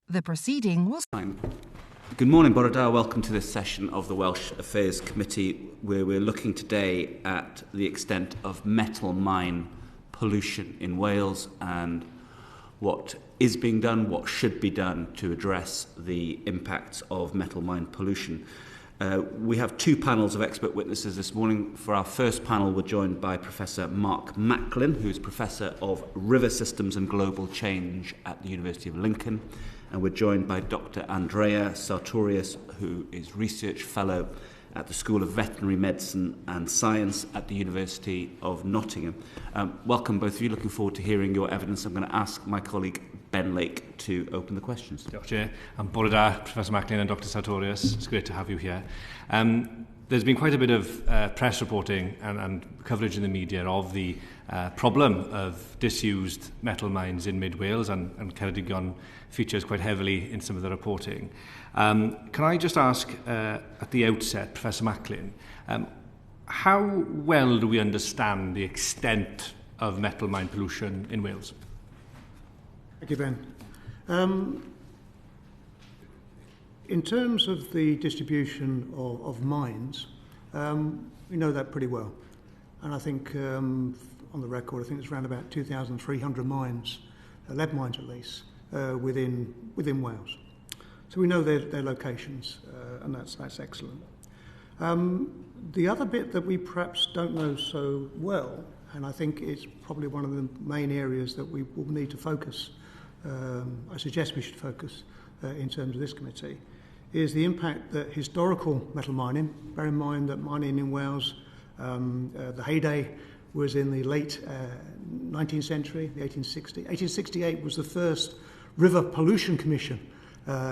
The proceeding was... Good morning, Bore da. Welcome to this session of the Welsh Affairs Committee, where we're looking today at the extent of metal mine pollution in Wales and what is being done, what should be done to address the impacts of metal mine pollution. We have two panels of expert witnesses this morning. For our first panel, we're joined by Professor Mark Macklin, who's Professor of River Systems and Global Change at the University of Lincoln. And we're joined by Dr. Andrea Sartorius, who is Research Fellow at the School of Veterinary Medicine and Science at the University of Nottingham. Welcome, both of you. Looking forward to hearing your evidence. I'm going to ask my colleague Ben Lake to open the questions. Dr. I'm Bore da, Professor Macklin and Dr. Sartorius. It's great to have you here. There's been quite a bit of press reporting and coverage in the media of the problem of disused metal mines in mid-Wales, and Ceredigion features quite heavily in some of the reporting. Can I just ask at the outset, Professor Macklin, how well do we understand the extent of metal mine pollution in Wales? Thank you, Ben. In terms of the distribution of mines, we know that pretty well. And I think, on the record, I think it's around about 2,300 mines, lead mines at least, within Wales. So we know their locations, and that's excellent. The other bit that we perhaps don't know so well, and I think it's probably one of the main areas that we will need to focus, I suggest we should focus in terms of this committee, is the impact that historical metal mining, bear in mind that mining in Wales, the heyday was in the late 19th century, the 1860s. 1868 was the first River Pollution Commission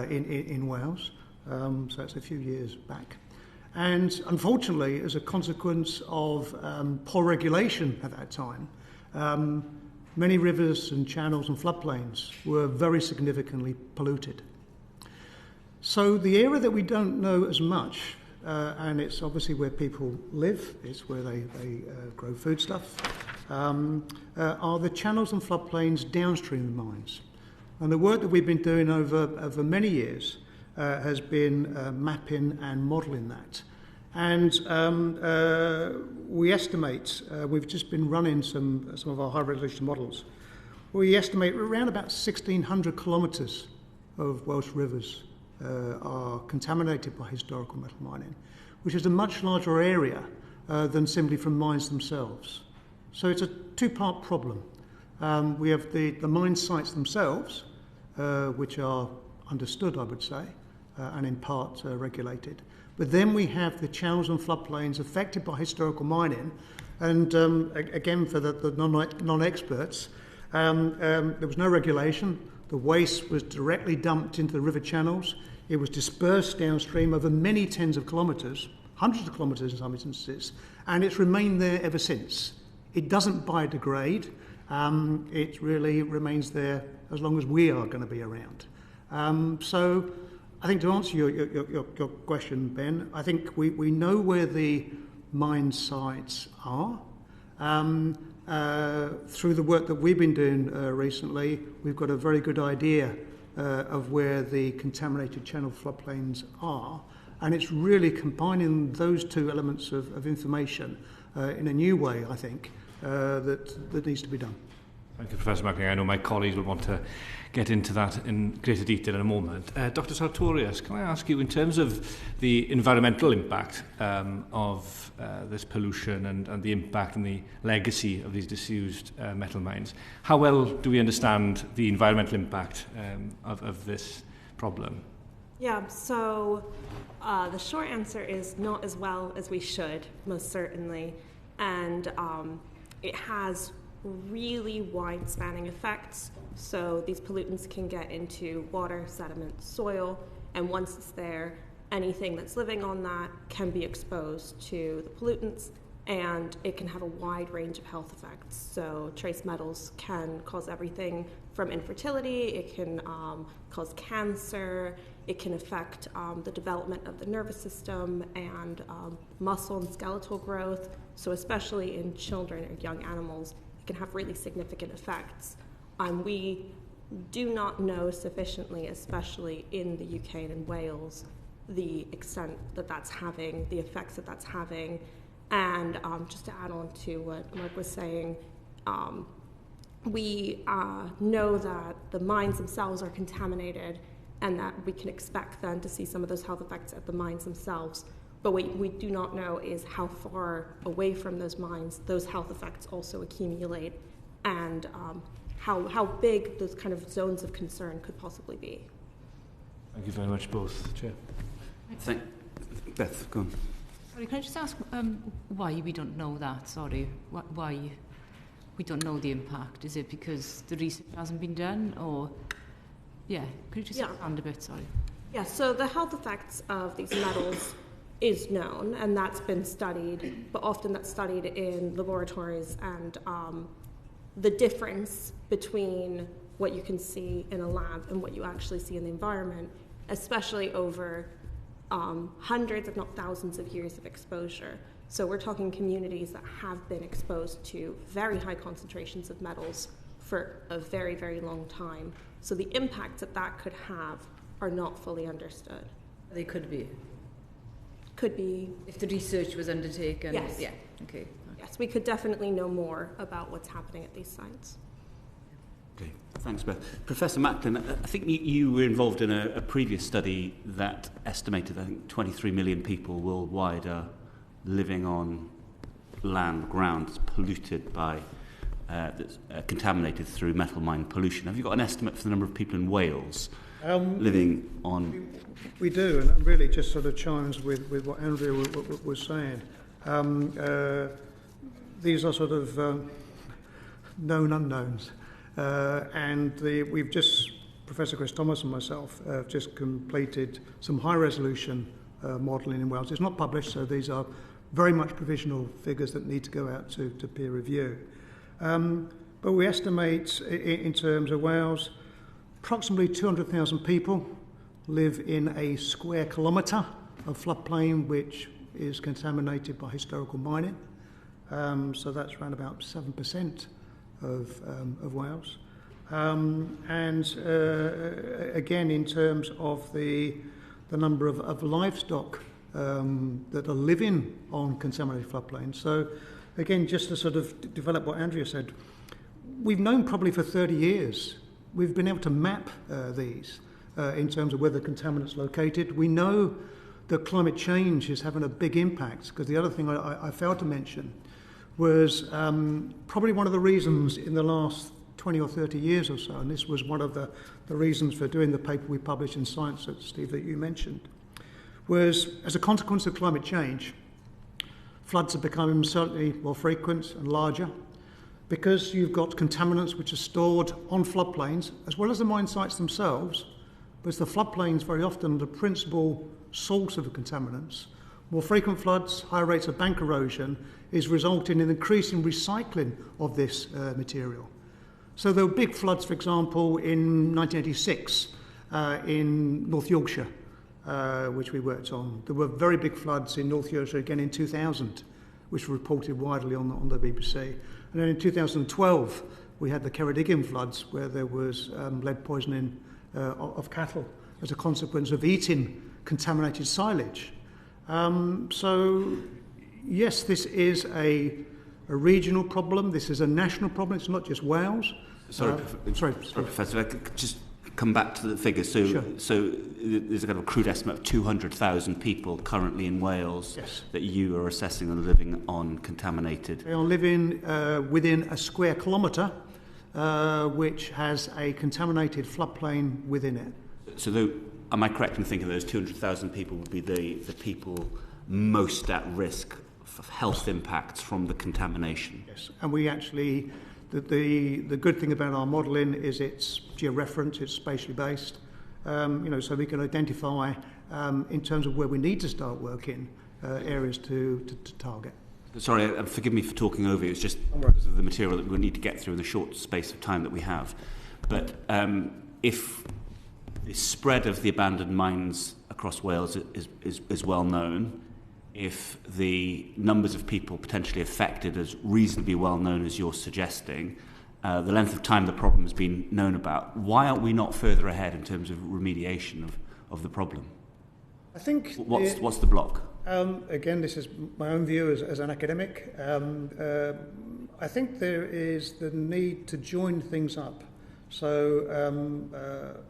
in Wales, so that's a few years back. And unfortunately, as a consequence of poor regulation at that time, many rivers and channels and floodplains were very significantly polluted. So the area that we don't know as much, and it's obviously where people live, it's where they grow foodstuff, are the channels and floodplains downstream of mines. And the work that we've been doing over many years has been mapping and modelling that. And we estimate, we've just been running some of our high-resolution models, we estimate around about 1,600 kilometres of Welsh rivers are contaminated by historical metal mining, which is a much larger area than simply from mines themselves. So it's a two-part problem. We have the mine sites themselves, which are understood, I would say, and in part regulated. But then we have the channels and floodplains affected by historical mining. And again, for the non-experts, there was no regulation. The waste was directly dumped into the river channels. It was dispersed downstream over many tens of kilometres, hundreds of kilometres in some instances, and it's remained there ever since. It doesn't biodegrade. It really remains there as long as we are going to be around. So I think to answer your question, Ben, I think we know where the mine sites are. Through the work that we've been doing recently, we've got a very good idea of where the contaminated channel floodplains are, and it's really combining those two elements of information in a new way, I think, that needs to be done. Thank you, Professor Macklin. I know my colleagues will want to get into that in greater detail in a moment. Dr. Sartorius, can I ask you, in terms of the environmental impact of this pollution and the impact and the legacy of these disused metal mines, how well do we understand the environmental impact of this problem? Yeah, so the short answer is not as well as we should, most certainly. And it has really wide-spanning effects. So these pollutants can get into water, sediment, soil, and once it's there, anything that's living on that can be exposed to the pollutants, and it can have a wide range of health effects. So trace metals can cause everything from infertility, it can cause cancer, it can affect the development of the nervous system and muscle and skeletal growth. So especially in children or young animals, it can have really significant effects. We do not know sufficiently, especially in the UK and in Wales, the extent that that's having, the effects that that's having. And just to add on to what Mark was saying, we know that the mines themselves are contaminated and that we can expect then to see some of those health effects at the mines themselves. But what we do not know is how far away from those mines those health effects also accumulate, and how big those kind of zones of concern could possibly be. Thank you very much, both. Chair. Beth, go on. Sorry, can I just ask why we don't know that? Sorry, why we don't know the impact? Is it because the research hasn't been done, or could you just expand a bit? Sorry. Yeah. So the health effects of these metals is known, and that's been studied, but often that's studied in laboratories, and the difference between what you can see in a lab and what you actually see in the environment, especially over hundreds, if not thousands of years of exposure. So we're talking communities that have been exposed to very high concentrations of metals for a very, very long time. So the impacts that could have are not fully understood. They could be. Could be. If the research was undertaken. Yes. Yeah, okay. Yes, we could definitely know more about what's happening at these sites. Okay, thanks, Beth. Professor Macklin, I think you were involved in a previous study that estimated, I think, 23 million people worldwide are living on ground that's polluted by, that's contaminated through metal mine pollution. Have you got an estimate for the number of people in Wales living on? We do, and it really just sort of chimes with what Andrea was saying. These are sort of known unknowns. We've just, Professor Chris Thomas and myself, have just completed some high-resolution modelling in Wales. It's not published, so these are very much provisional figures that need to go out to peer review. But we estimate, in terms of Wales, approximately 200,000 people live in a square kilometre of floodplain which is contaminated by historical mining. So that's around about 7% of Wales. Again, in terms of the number of livestock that are living on contaminated floodplains. So again, just to sort of develop what Andrea said, we've known probably for 30 years, we've been able to map these in terms of where the contaminant's located. We know that climate change is having a big impact, because the other thing I failed to mention was probably one of the reasons in the last 20 or 30 years or so, and this was one of the reasons for doing the paper we published in Science, Steve, that you mentioned, was as a consequence of climate change, floods are becoming certainly more frequent and larger, because you've got contaminants which are stored on floodplains, as well as the mine sites themselves, because the floodplains very often are the principal source of the contaminants. More frequent floods, higher rates of bank erosion is resulting in increasing recycling of this material. So there were big floods, for example, in 1986 in North Yorkshire, which we worked on. There were very big floods in North Yorkshire again in 2000, which were reported widely on the BBC. And then in 2012, we had the Ceredigion floods, where there was lead poisoning of cattle as a consequence of eating contaminated silage. So, yes, this is a regional problem. This is a national problem. It's not just Wales. Sorry, Professor, if I could just come back to the figures. So, sure. So there's a kind of a crude estimate of 200,000 people currently in Wales, yes, that you are assessing are living on contaminated. They are living within a square kilometre, which has a contaminated floodplain within it. So am I correct in thinking those 200,000 people would be the people most at risk of health impacts from the contamination? Yes, and we actually, the good thing about our modelling is it's georeferenced, it's spatially based, so we can identify in terms of where we need to start working areas to target. Sorry, forgive me for talking over you. It's just because of the material that we need to get through in the short space of time that we have. But if the spread of the abandoned mines across Wales is well known, if the numbers of people potentially affected is reasonably well known as you're suggesting, the length of time the problem has been known about, why aren't we not further ahead in terms of remediation of the problem? I think... What's the block? Again, this is my own view as an academic. I think there is the need to join things up. So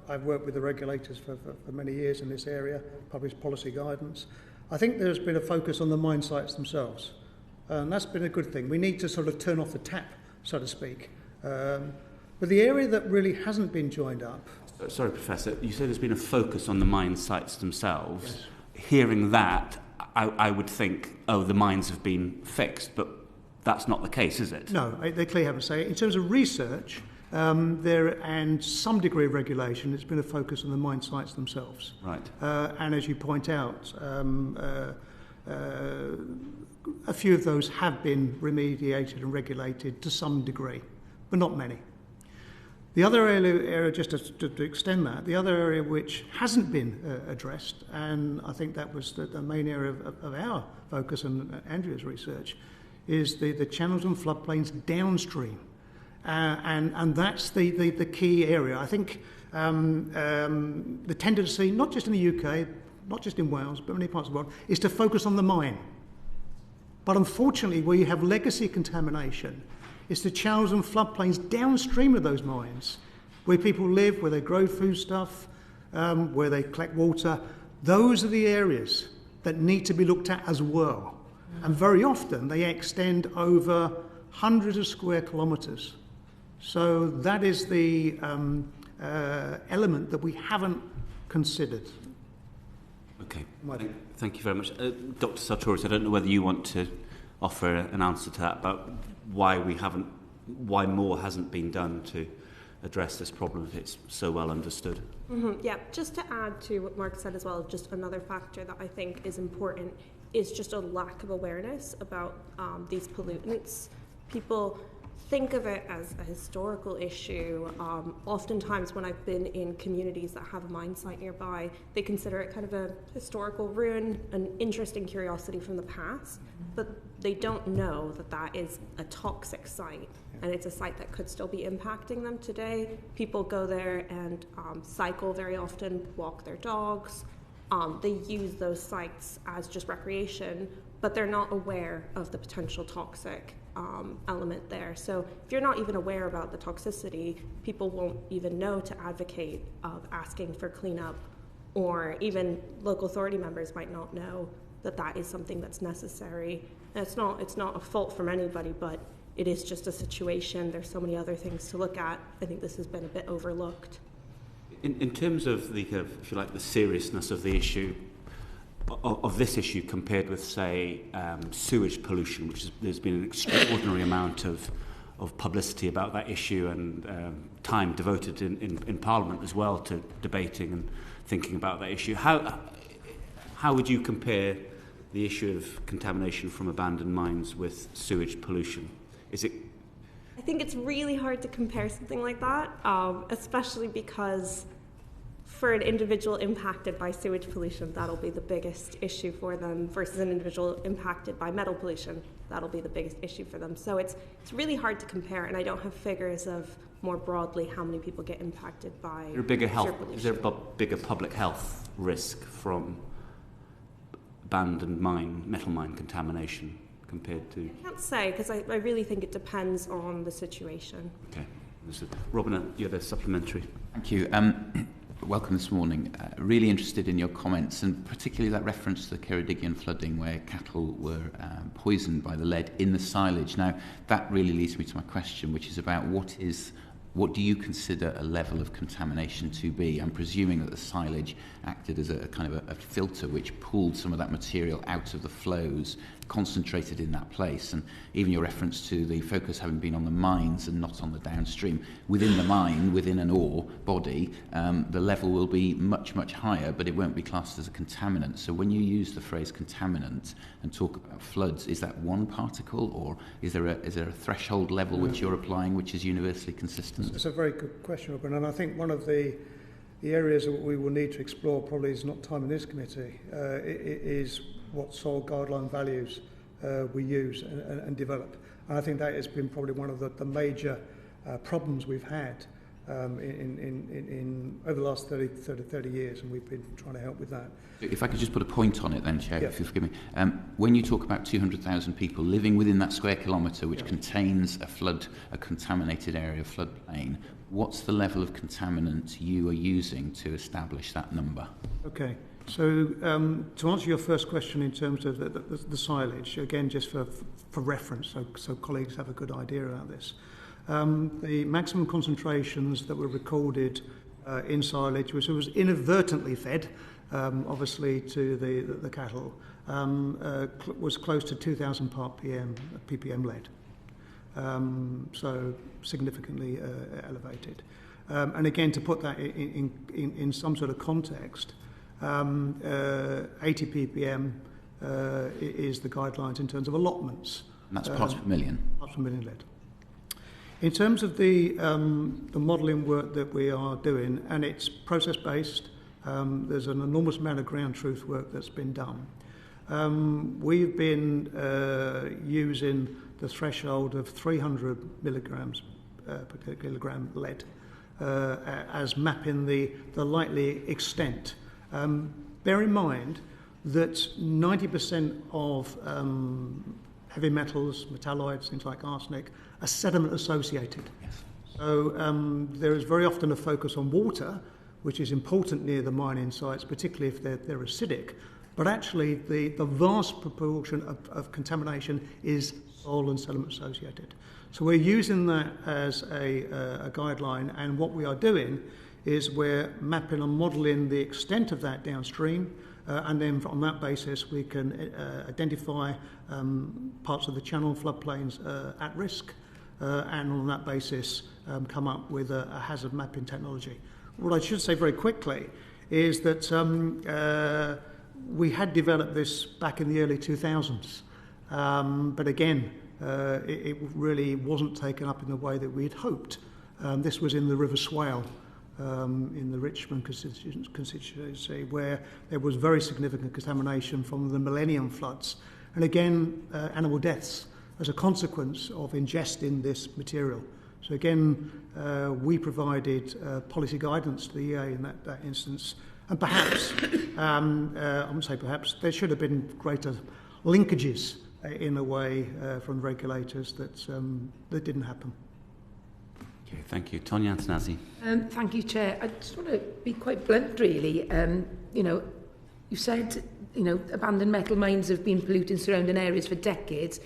I've worked with the regulators for many years in this area, published policy guidance. I think there's been a focus on the mine sites themselves. And that's been a good thing. We need to sort of turn off the tap, so to speak. But the area that really hasn't been joined up... Sorry, Professor, you said there's been a focus on the mine sites themselves. Yes. Hearing that, I would think, the mines have been fixed, but that's not the case, is it? No, they clearly haven't. So in terms of research, and some degree of regulation, it's been a focus on the mine sites themselves. Right. And as you point out, a few of those have been remediated and regulated to some degree, but not many. The other area, just to extend that, the other area which hasn't been addressed, and I think that was the main area of our focus and Andrea's research, is the channels and floodplains downstream. And that's the key area. I think the tendency, not just in the UK, not just in Wales, but many parts of the world, is to focus on the mine. But unfortunately, where you have legacy contamination, it's the channels and floodplains downstream of those mines, where people live, where they grow foodstuff, where they collect water. Those are the areas that need to be looked at as well. And very often, they extend over hundreds of square kilometres. So that is the element that we haven't considered. Okay, thank you very much. Dr. Sartorius, I don't know whether you want to offer an answer to that, about why more hasn't been done to address this problem if it's so well understood. Mm-hmm. Yeah, just to add to what Mark said as well, just another factor that I think is important is just a lack of awareness about these pollutants. People think of it as a historical issue. Oftentimes when I've been in communities that have a mine site nearby, they consider it kind of a historical ruin, an interesting curiosity from the past, but they don't know that that is a toxic site, and it's a site that could still be impacting them today. People go there and cycle very often, walk their dogs. They use those sites as just recreation, but they're not aware of the potential toxic element there. So if you're not even aware about the toxicity, people won't even know to advocate of asking for cleanup, or even local authority members might not know that that is something that's necessary. And it's not a fault from anybody, but it is just a situation. There's so many other things to look at. I think this has been a bit overlooked. In terms of the, if you like, the seriousness of the issue, of this issue compared with, say, sewage pollution, which there's been an extraordinary amount of publicity about that issue, and time devoted in Parliament as well to debating and thinking about that issue. How would you compare the issue of contamination from abandoned mines with sewage pollution? Is it? I think it's really hard to compare something like that, especially because for an individual impacted by sewage pollution, that'll be the biggest issue for them, versus an individual impacted by metal pollution, that'll be the biggest issue for them. So it's really hard to compare, and I don't have figures of more broadly how many people get impacted by is there a bigger public health risk from abandoned metal mine contamination compared to? I can't say, because I really think it depends on the situation. Okay. Robin, you had a supplementary. Thank you. Welcome this morning. Really interested in your comments, and particularly that reference to the Ceredigion flooding where cattle were poisoned by the lead in the silage. Now, that really leads me to my question, which is about what do you consider a level of contamination to be? I'm presuming that the silage acted as a kind of a filter which pulled some of that material out of the flows, concentrated in that place. And even your reference to the focus having been on the mines and not on the downstream. Within the mine, within an ore body, the level will be much, much higher, but it won't be classed as a contaminant. So when you use the phrase contaminant and talk about floods, is that one particle, or is there a threshold level which you're applying which is universally consistent? It's a very good question, Robin, and I think one of the areas that we will need to explore, probably is not time in this committee, is what soil guideline values we use and develop. And I think that has been probably one of the major problems we've had in over the last 30 years, and we've been trying to help with that. If I could just put a point on it then, Chair, Yeah. if you forgive me. When you talk about 200,000 people living within that square kilometre, which contains a contaminated area, floodplain, what's the level of contaminant you are using to establish that number? Okay. So to answer your first question in terms of the silage, again, just for reference, so colleagues have a good idea about this, the maximum concentrations that were recorded in silage, which was inadvertently fed, obviously, to the cattle, was close to 2,000 ppm lead. So significantly elevated. And again, to put that in some sort of context, 80 ppm is the guidelines in terms of allotments. And that's parts per million. Parts per million lead. In terms of the modelling work that we are doing, and it's process-based, there's an enormous amount of ground truth work that's been done. We've been using the threshold of 300 milligrams per kilogram lead as mapping the likely extent. Bear in mind that 90% of heavy metals, metalloids, things like arsenic, are sediment associated. Yes. So there is very often a focus on water, which is important near the mining sites, particularly if they're acidic. But actually, the vast proportion of contamination is soil and sediment associated. So we're using that as a guideline, and what we are doing is we're mapping and modelling the extent of that downstream, and then on that basis we can identify parts of the channel floodplains at risk, and on that basis come up with a hazard mapping technology. What I should say very quickly is that we had developed this back in the early 2000s, but again, it really wasn't taken up in the way that we had hoped. This was in the River Swale, in the Richmond constituency, where there was very significant contamination from the Millennium floods, and again, animal deaths as a consequence of ingesting this material. So again, we provided policy guidance to the EA in that instance, and perhaps, I wouldn't say perhaps, there should have been greater linkages in a way from regulators that didn't happen. Okay, thank you. Tonya Antonazi. Thank you, Chair. I just want to be quite blunt, really. You said, abandoned metal mines have been polluting surrounding areas for decades.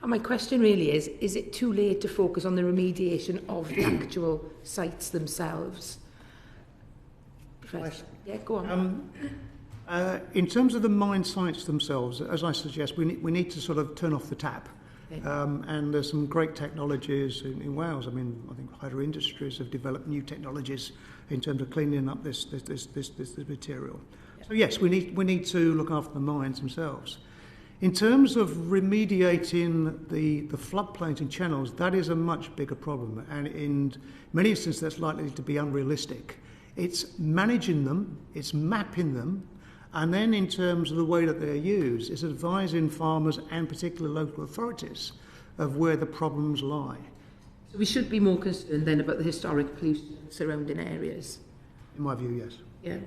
And my question really is it too late to focus on the remediation of the actual sites themselves? Professor? Yeah, go on. In terms of the mine sites themselves, as I suggest, we need to sort of turn off the tap. Okay. And there's some great technologies in Wales. I mean, I think Hyder Industries have developed new technologies in terms of cleaning up this material. Yeah. So yes, we need to look after the mines themselves. In terms of remediating the floodplains and channels, that is a much bigger problem, and in many instances that's likely to be unrealistic. It's managing them, it's mapping them, and then in terms of the way that they're used, it's advising farmers and particularly local authorities of where the problems lie. So we should be more concerned then about the historic pollution surrounding areas? In my view, yes. Yeah.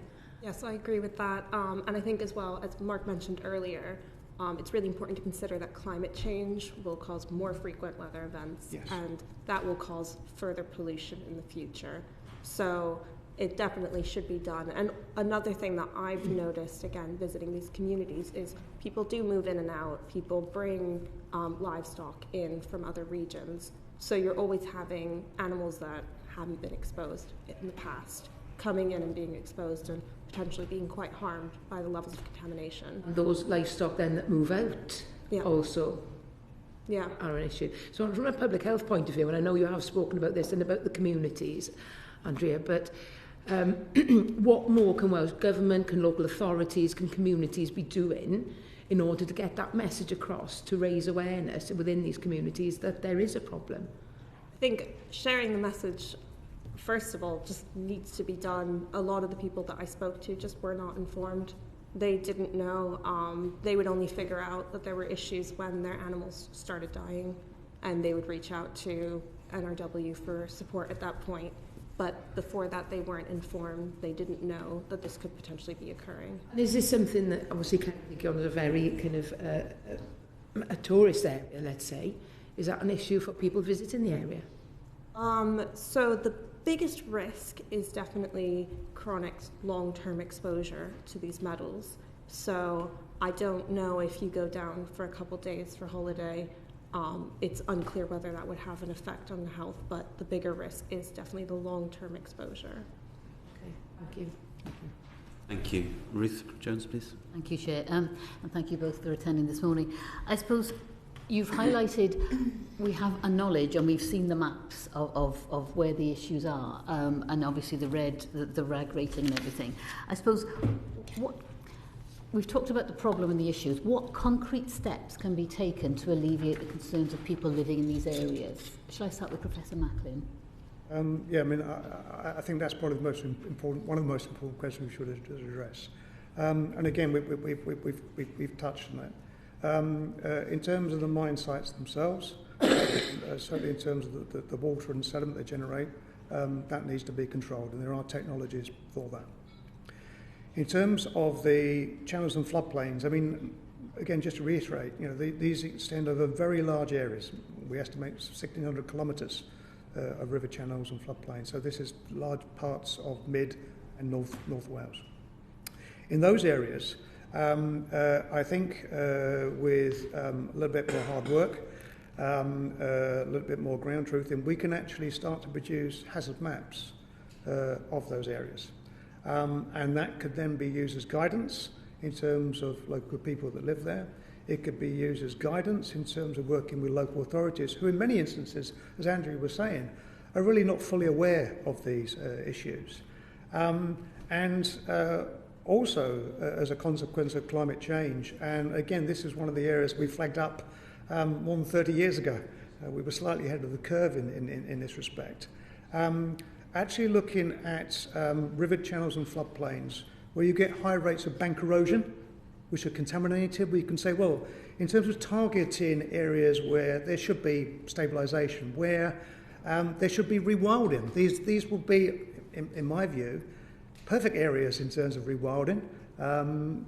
Yes, I agree with that. And I think as well, as Mark mentioned earlier, it's really important to consider that climate change will cause more frequent weather events, yes, and that will cause further pollution in the future. So it definitely should be done. And another thing that I've noticed, again, visiting these communities, is people do move in and out. People bring livestock in from other regions. So you're always having animals that haven't been exposed in the past coming in and being exposed and potentially being quite harmed by the levels of contamination. And those livestock then that move out also are an issue. So from a public health point of view, and I know you have spoken about this and about the communities, Andrea, but what more can Welsh Government, can local authorities, can communities be doing in order to get that message across, to raise awareness within these communities that there is a problem? I think sharing the message, first of all, just needs to be done. A lot of the people that I spoke to just were not informed. They didn't know. They would only figure out that there were issues when their animals started dying, and they would reach out to NRW for support at that point. But before that, they weren't informed. They didn't know that this could potentially be occurring. And is this something that obviously kind of on a very kind of a tourist area, let's say? Is that an issue for people visiting the area? So the biggest risk is definitely chronic long-term exposure to these metals. So I don't know if you go down for a couple days for holiday, it's unclear whether that would have an effect on the health, but the bigger risk is definitely the long-term exposure. Okay, thank you. Thank you. Ruth Jones, please. Thank you, Chair, and thank you both for attending this morning. I suppose you've highlighted we have a knowledge and we've seen the maps of where the issues are, and obviously the red, the RAG rating and everything. I suppose we've talked about the problem and the issues. What concrete steps can be taken to alleviate the concerns of people living in these areas? Shall I start with Professor Macklin? Yeah, I mean, I think that's probably the most important, one of the most important questions we should address. And again, we've touched on that. In terms of the mine sites themselves, certainly in terms of the water and sediment they generate, that needs to be controlled, and there are technologies for that. In terms of the channels and floodplains, I mean, again, just to reiterate, these extend over very large areas. We estimate 1,600 kilometres of river channels and floodplains. So this is large parts of mid and North Wales. In those areas, I think with a little bit more hard work, a little bit more ground truthing, we can actually start to produce hazard maps of those areas. And that could then be used as guidance in terms of local people that live there. It could be used as guidance in terms of working with local authorities who in many instances, as Andrea was saying, are really not fully aware of these issues. Also as a consequence of climate change. And again, this is one of the areas we flagged up more than 30 years ago. We were slightly ahead of the curve in this respect. Actually looking at river channels and floodplains where you get high rates of bank erosion, which are contaminated, we can say, well, in terms of targeting areas where there should be stabilisation, where there should be rewilding, these will be, in my view, perfect areas in terms of rewilding.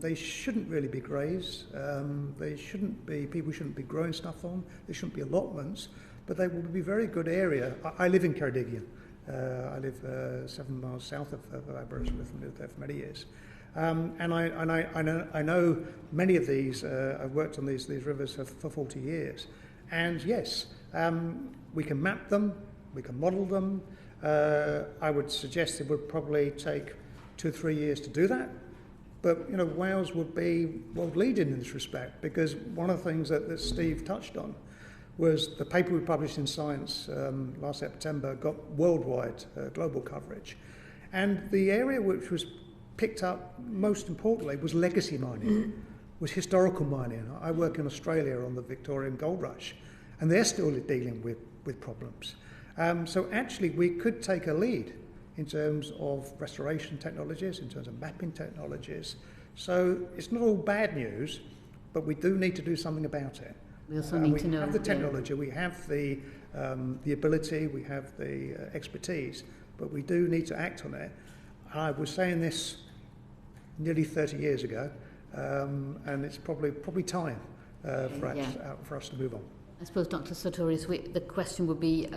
They shouldn't really be grazed. People shouldn't be growing stuff on. There shouldn't be allotments, but they will be very good area. I live in Ceredigion. I live 7 miles south of Aberystwyth and lived there for many years. And I know many of these, I've worked on these rivers for 40 years. And yes, we can map them, we can model them. I would suggest it would probably take 2 or 3 years to do that. But Wales would be world leading in this respect, because one of the things that Steve touched on was the paper we published in Science last September got worldwide global coverage. And the area which was picked up most importantly was legacy mining, was historical mining. I work in Australia on the Victorian gold rush, and they're still dealing with problems. So actually we could take a lead in terms of restoration technologies, in terms of mapping technologies. So it's not all bad news, but we do need to do something about it. We also need to know. We have the technology, we have the ability, we have the expertise, but we do need to act on it. I was saying this nearly 30 years ago, and it's probably time for us to move on. I suppose, Dr. Sartorius, the question would be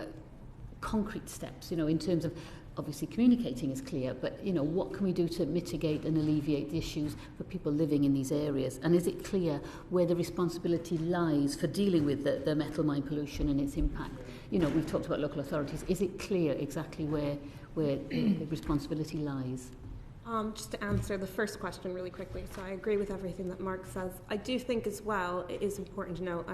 concrete steps, in terms of, obviously communicating is clear, but what can we do to mitigate and alleviate the issues for people living in these areas? And is it clear where the responsibility lies for dealing with the metal mine pollution and its impact? We've talked about local authorities. Is it clear exactly where the responsibility lies? Just to answer the first question really quickly, so I agree with everything that Mark says. I do think as well it is important to note,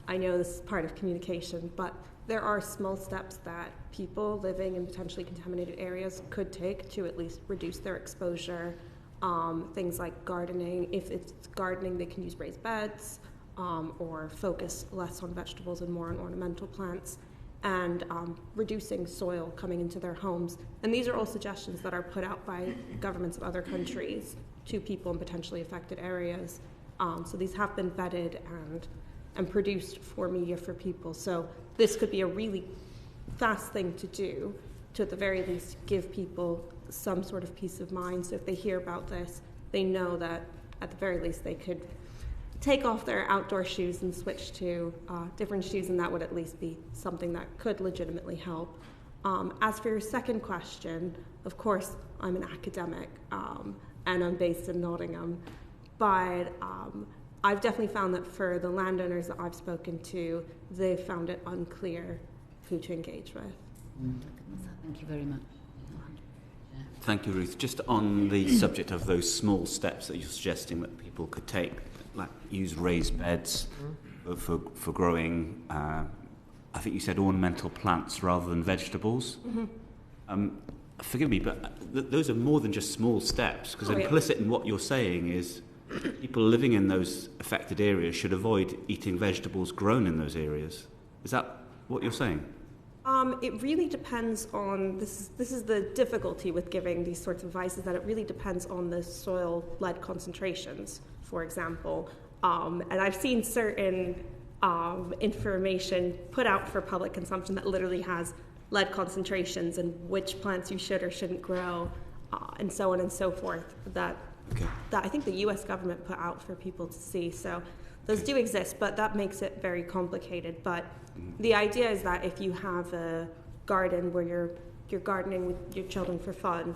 I know this is part of communication, but there are small steps that people living in potentially contaminated areas could take to at least reduce their exposure. Things like gardening. If it's gardening, they can use raised beds or focus less on vegetables and more on ornamental plants, and reducing soil coming into their homes. And these are all suggestions that are put out by governments of other countries to people in potentially affected areas. So these have been vetted and produced for media for people. So this could be a really fast thing to do to, at the very least, give people some sort of peace of mind. So if they hear about this, they know that at the very least they could take off their outdoor shoes and switch to different shoes, and that would at least be something that could legitimately help. As for your second question, of course, I'm an academic and I'm based in Nottingham, but I've definitely found that for the landowners that I've spoken to, they've found it unclear who to engage with. Thank you very much. Thank you, Ruth. Just on the subject of those small steps that you're suggesting that people could take, like use raised beds for growing, I think you said ornamental plants rather than vegetables. Forgive me, but those are more than just small steps, because implicit in what you're saying is people living in those affected areas should avoid eating vegetables grown in those areas. Is that what you're saying? It really depends on, this is the difficulty with giving these sorts of advice, is that it really depends on the soil lead concentrations, for example. And I've seen certain information put out for public consumption that literally has lead concentrations and which plants you should or shouldn't grow, and so on and so forth, that I think the US government put out for people to see. So those do exist, but that makes it very complicated. But the idea is that if you have a garden where you're gardening with your children for fun,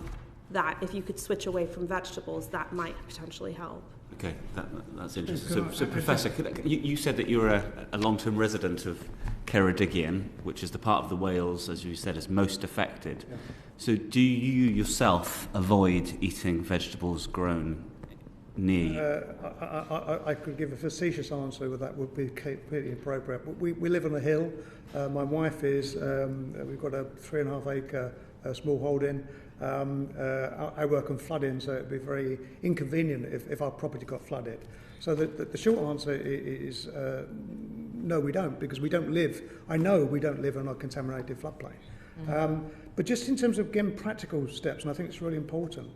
that if you could switch away from vegetables, that might potentially help. Okay, that's interesting. So Professor, you said that you're a long-term resident of Ceredigion, which is the part of the Wales, as you said, is most affected. Yeah. So do you yourself avoid eating vegetables grown near you? I could give a facetious answer, but that would be completely inappropriate. But we live on a hill. My wife is, we've got a 3.5 acre small holding. I work on flooding, so it'd be very inconvenient if our property got flooded. So the short answer is no, we don't, because we don't live, I know we don't live on a contaminated floodplain. But just in terms of, again, practical steps, and I think it's really important,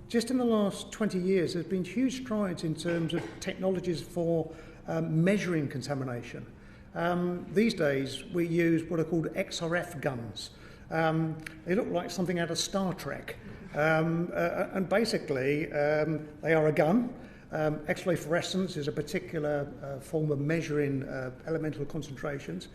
just in the last 20 years, there's been huge strides in terms of technologies for measuring contamination. These days, we use what are called XRF guns. They look like something out of Star Trek. And basically, they are a gun. X-ray fluorescence is a particular form of measuring elemental concentrations.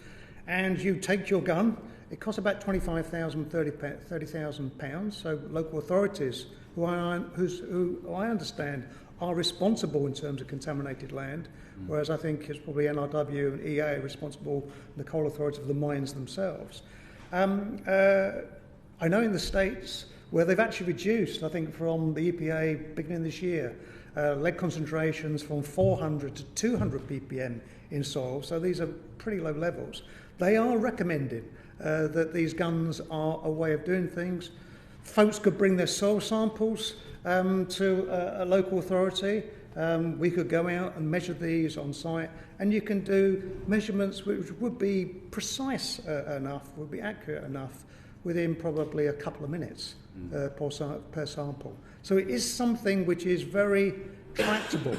And you take your gun. It costs about £25,000, £30,000. So local authorities, who I understand are responsible in terms of contaminated land, whereas I think it's probably NRW and EA responsible, the coal authority of the mines themselves. I know in the States where they've actually reduced, I think from the EPA beginning this year, lead concentrations from 400 to 200 ppm in soil, so these are pretty low levels. They are recommending that these guns are a way of doing things. Folks could bring their soil samples to a local authority. We could go out and measure these on site, and you can do measurements which would be precise enough, would be accurate enough within probably a couple of minutes per sample. So it is something which is very tractable,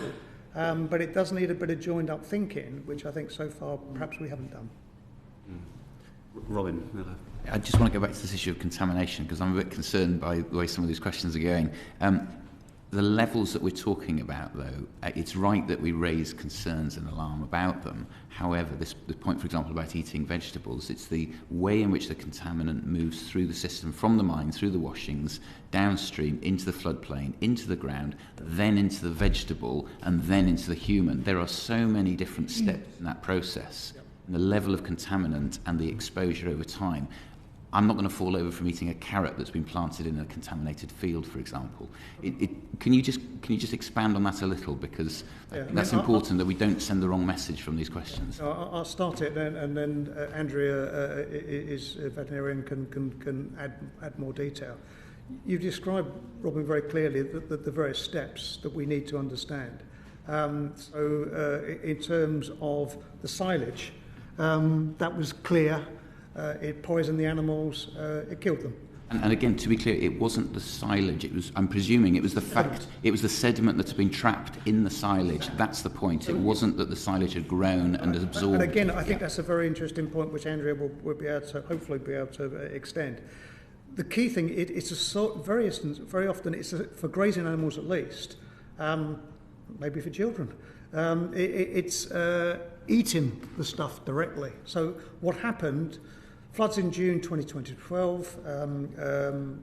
but it does need a bit of joined up thinking, which I think so far perhaps we haven't done. Robin. I just want to go back to this issue of contamination, because I'm a bit concerned by the way some of these questions are going. The levels that we're talking about, though, it's right that we raise concerns and alarm about them. However, the point, for example, about eating vegetables, it's the way in which the contaminant moves through the system, from the mine, through the washings, downstream, into the floodplain, into the ground, then into the vegetable, and then into the human. There are so many different steps in that process. Yep. And the level of contaminant and the exposure over time. I'm not going to fall over from eating a carrot that's been planted in a contaminated field, for example. Can you just expand on that a little, because that's important that we don't send the wrong message from these questions. I'll start it, and then Andrea is a veterinarian, can add more detail. You've described, Robin, very clearly the various steps that we need to understand. So in terms of the silage, that was clear. It poisoned the animals, it killed them. And again, to be clear, it wasn't the silage. I'm presuming it was the sediment that's been trapped in the silage. That's the point. It wasn't that the silage had grown and absorbed. And again, I think that's a very interesting point, which Andrea will be able to, hopefully be able to extend. The key thing, very often, it's for grazing animals at least, maybe for children. It's eating the stuff directly. So what happened? Floods in June 2012,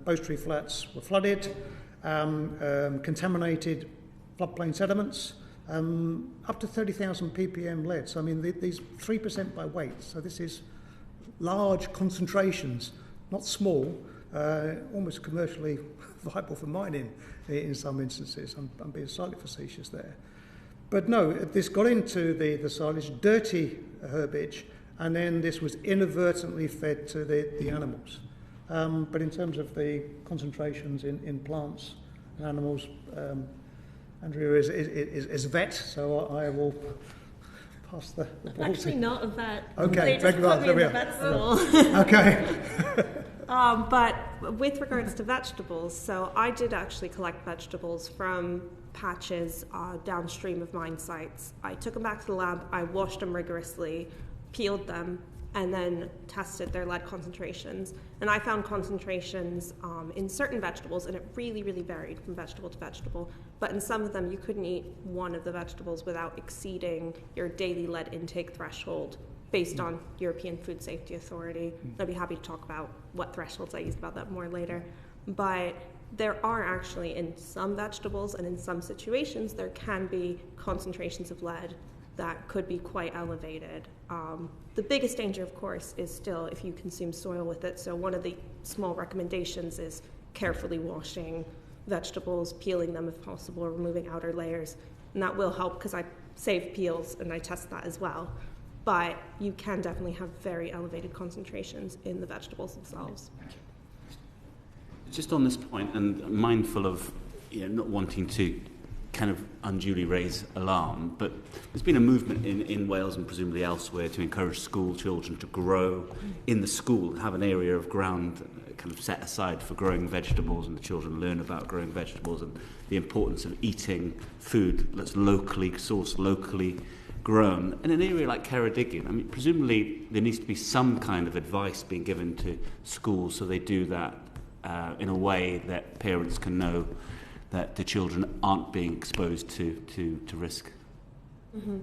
Bowstree Flats were flooded, contaminated floodplain sediments, up to 30,000 ppm lead. So, I mean, these 3% by weight. So this is large concentrations, not small, almost commercially viable for mining in some instances. I'm being slightly facetious there. But no, this got into the silage, dirty herbage, and then this was inadvertently fed to the animals. But in terms of the concentrations in plants and animals, Andrea is a vet, so I will pass the ball. Actually not a vet. Okay, they just put me in the vet school. Okay. But with regards to vegetables, so I did actually collect vegetables from patches downstream of mine sites. I took them back to the lab, I washed them rigorously, peeled them, and then tested their lead concentrations. And I found concentrations in certain vegetables, and it really, really varied from vegetable to vegetable. But in some of them, you couldn't eat one of the vegetables without exceeding your daily lead intake threshold based on European Food Safety Authority. I'd be happy to talk about what thresholds I used about that more later. But there are actually, in some vegetables and in some situations, there can be concentrations of lead that could be quite elevated. The biggest danger, of course, is still if you consume soil with it. So one of the small recommendations is carefully washing vegetables, peeling them if possible, removing outer layers. And that will help because I save peels and I test that as well. But you can definitely have very elevated concentrations in the vegetables themselves. Just on this point, and mindful of not wanting to kind of unduly raise alarm, but there's been a movement in Wales and presumably elsewhere to encourage school children to grow in the school, have an area of ground kind of set aside for growing vegetables, and the children learn about growing vegetables and the importance of eating food that's locally sourced, locally grown. In an area like Ceredigion, I mean, presumably there needs to be some kind of advice being given to schools so they do that in a way that parents can know that the children aren't being exposed to risk. Mm-hmm.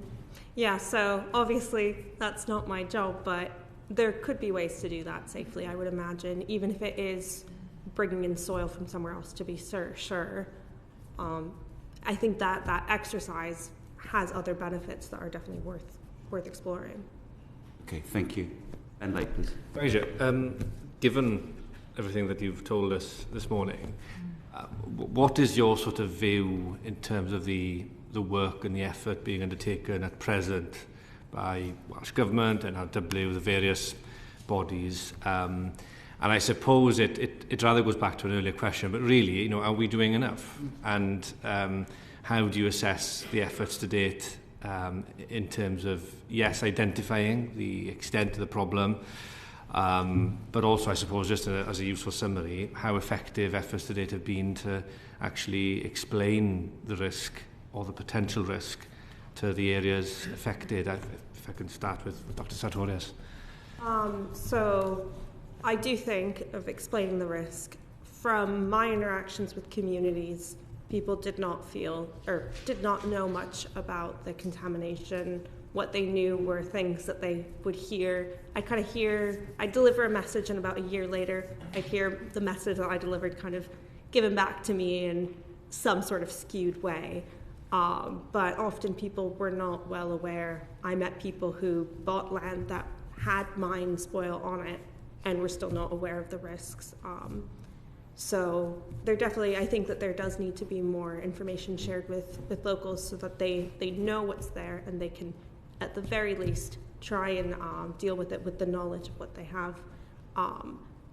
Yeah, so obviously that's not my job, but there could be ways to do that safely, I would imagine, even if it is bringing in soil from somewhere else to be sure. I think that exercise has other benefits that are definitely worth exploring. Okay, thank you. Ben Lake, please. Andrea, given everything that you've told us this morning, what is your sort of view in terms of the work and the effort being undertaken at present by Welsh Government and NRW, the various bodies? And I suppose it rather goes back to an earlier question, but really, are we doing enough? And how do you assess the efforts to date in terms of, yes, identifying the extent of the problem, but also, I suppose, just as a useful summary, how effective efforts to date have been to actually explain the risk or the potential risk to the areas affected? If I can start with Dr. Sartorius. So I do think of explaining the risk. From my interactions with communities, people did not feel or did not know much about the contamination. What they knew were things that they would hear. I'd deliver a message, and about a year later, I'd hear the message that I delivered kind of given back to me in some sort of skewed way. But often people were not well aware. I met people who bought land that had mine spoil on it and were still not aware of the risks. So I think that there does need to be more information shared with locals so that they know what's there and they can, at the very least, try and deal with it with the knowledge of what they have.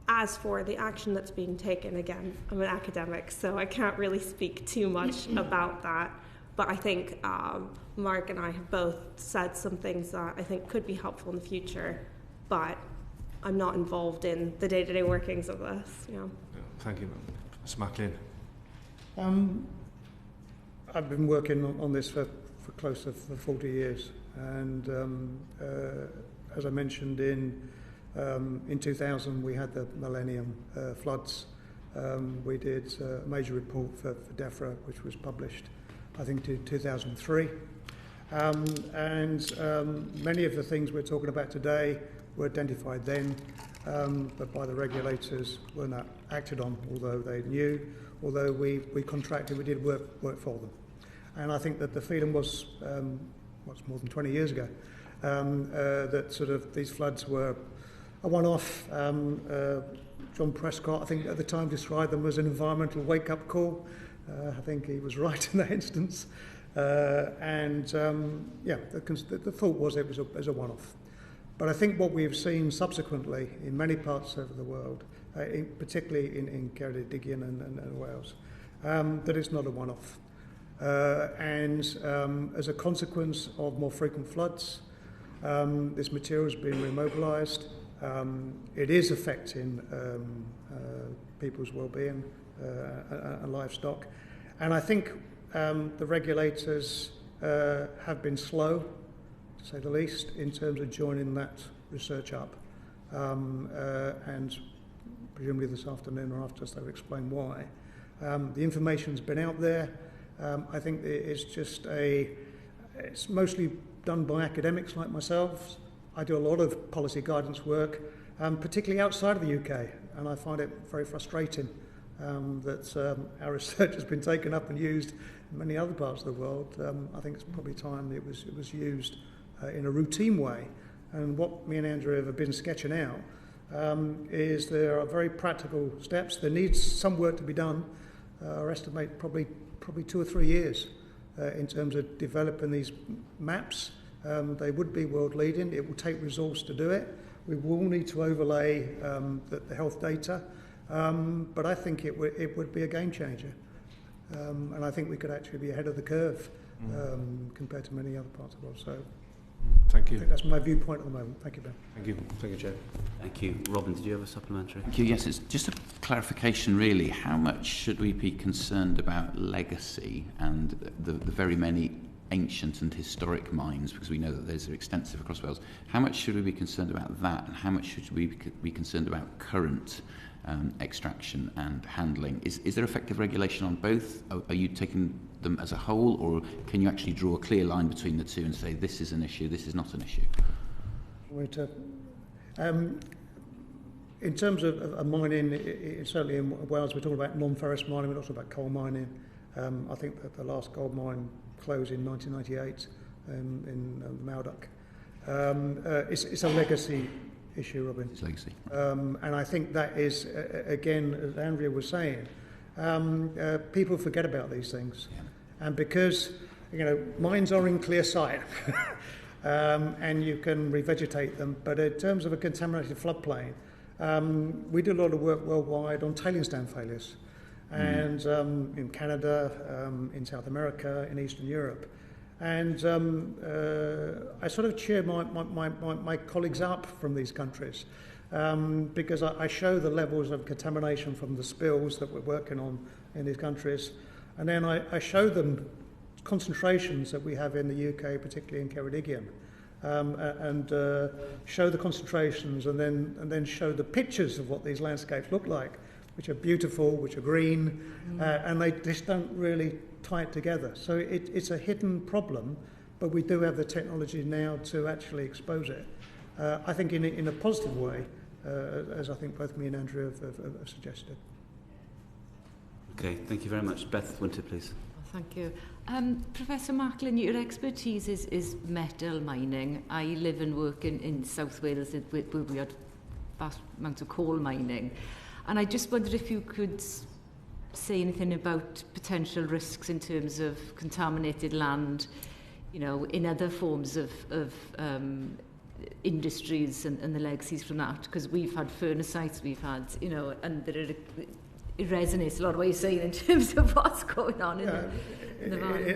As for the action that's being taken, again, I'm an academic, so I can't really speak too much about that. But I think Mark and I have both said some things that I think could be helpful in the future. But I'm not involved in the day-to-day workings of this. Yeah. Thank you, Mr. Macklin. I've been working on this for close to 40 years, and as I mentioned, in 2000 we had the millennium floods. We did a major report for DEFRA, which was published, I think, in 2003. Many of the things we're talking about today were identified then, but by the regulators were not acted on, although they knew, although we contracted, we did work for them. And I think that the feeling was, more than 20 years ago, that sort of these floods were a one-off. John Prescott, I think at the time, described them as an environmental wake-up call. I think he was right in that instance. The thought was it was a one-off. But I think what we've seen subsequently in many parts of the world, particularly in Ceredigion and Wales, that it's not a one-off. As a consequence of more frequent floods, this material has been remobilised. It is affecting people's well-being and livestock. And I think the regulators have been slow, to say the least, in terms of joining that research up. And presumably this afternoon or after, they'll explain why. The information's been out there. I think it's mostly done by academics like myself. I do a lot of policy guidance work, particularly outside of the UK, and I find it very frustrating that our research has been taken up and used in many other parts of the world. I think it's probably time it was used in a routine way. And what me and Andrea have been sketching out is there are very practical steps. There needs some work to be done. I estimate probably 2 or 3 years in terms of developing these maps. They would be world leading. It will take resource to do it. We will need to overlay the health data, but I think it would be a game changer. And I think we could actually be ahead of the curve compared to many other parts of the world. So, thank you. I think that's my viewpoint at the moment. Thank you, Ben. Thank you. Thank you, Chair. Thank you. Robin, did you have a supplementary? Thank you. Yes, it's just a clarification, really. How much should we be concerned about legacy and the very many ancient and historic mines, because we know that those are extensive across Wales? How much should we be concerned about that, and how much should we be concerned about current extraction and handling? Is there effective regulation on both? Are you taking them as a whole, or can you actually draw a clear line between the two and say this is an issue, this is not an issue? In terms of mining, certainly in Wales, we're talking about non-ferrous mining, we're not talking about coal mining. I think that the last gold mine closed in 1998 in Maudock. It's a legacy issue, Robin. It's legacy. And I think that is, again, as Andrea was saying, people forget about these things. Yeah. And because, mines are in clear sight, and you can revegetate them, but in terms of a contaminated floodplain, we do a lot of work worldwide on tailings dam failures. And in Canada, in South America, in Eastern Europe. And I sort of cheer my colleagues up from these countries because I show the levels of contamination from the spills that we're working on in these countries. And then I show them concentrations that we have in the UK, particularly in Ceredigion, and show the concentrations and then show the pictures of what these landscapes look like, which are beautiful, which are green, and they just don't really tie it together. So it's a hidden problem, but we do have the technology now to actually expose it. I think in a positive way, as I think both me and Andrea have suggested. Okay, thank you very much. Beth Winter, please. Thank you. Professor Macklin, your expertise is metal mining. I live and work in South Wales where we had vast amounts of coal mining. And I just wondered if you could say anything about potential risks in terms of contaminated land, in other forms of industries and the legacies from that. Because we've had furnace sites, we've had, and it resonates a lot of what you're saying in terms of what's going on in the valley.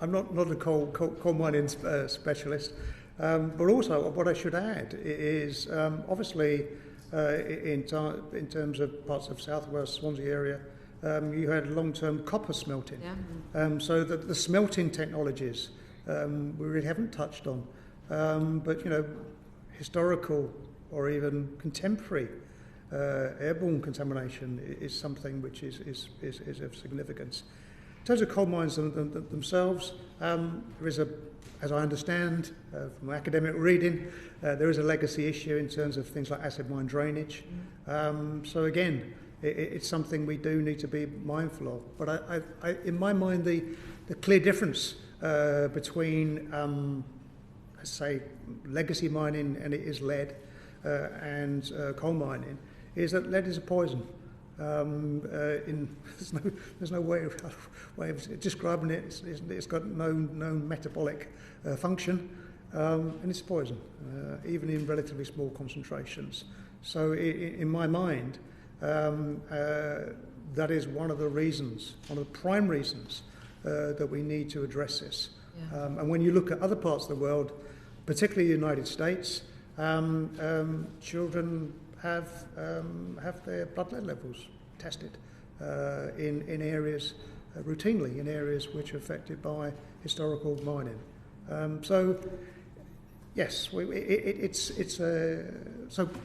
I'm not a coal mining specialist. But also, what I should add is, obviously, in terms of parts of South Wales, Swansea area, you had long-term copper smelting. Yeah. So the smelting technologies we really haven't touched on. But, historical or even contemporary airborne contamination is something which is of significance. In terms of coal mines themselves, there is as I understand from academic reading, there is a legacy issue in terms of things like acid mine drainage. So again, it's something we do need to be mindful of. But I in my mind, the clear difference between, let's say, legacy mining, and it is lead, and coal mining, is that lead is a poison. There's no way of describing it. It's got no metabolic function, and it's poison, even in relatively small concentrations. So in my mind, that is one of the reasons, one of the prime reasons that we need to address this. Yeah. And when you look at other parts of the world, particularly the United States, children have their blood lead levels tested in areas routinely, in areas which are affected by historical mining. So yes,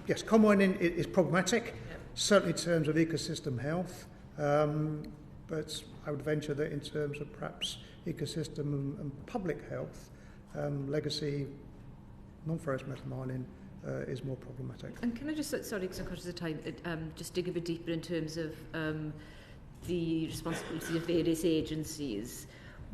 yes, coal mining is problematic, yep. Certainly in terms of ecosystem health, but I would venture that in terms of perhaps ecosystem and public health, legacy non-ferrous metal mining is more problematic. And can I just, sorry, because I'm conscious of time, just dig a bit deeper in terms of the responsibility of various agencies.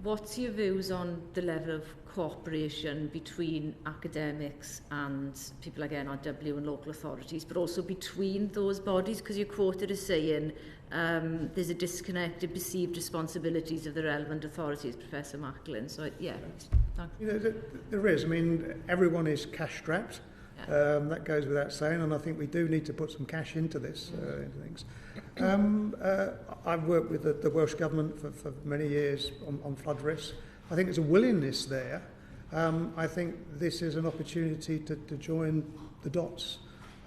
What's your views on the level of cooperation between academics and people like NRW and local authorities, but also between those bodies? Because you're quoted as saying there's a disconnect in perceived responsibilities of the relevant authorities, Professor Macklin. So, yeah, thanks. There is. I mean, everyone is cash-strapped. Yeah. That goes without saying, and I think we do need to put some cash into this, into things. I've worked with the Welsh Government for many years on flood risk. I think there's a willingness there. I think this is an opportunity to join the dots,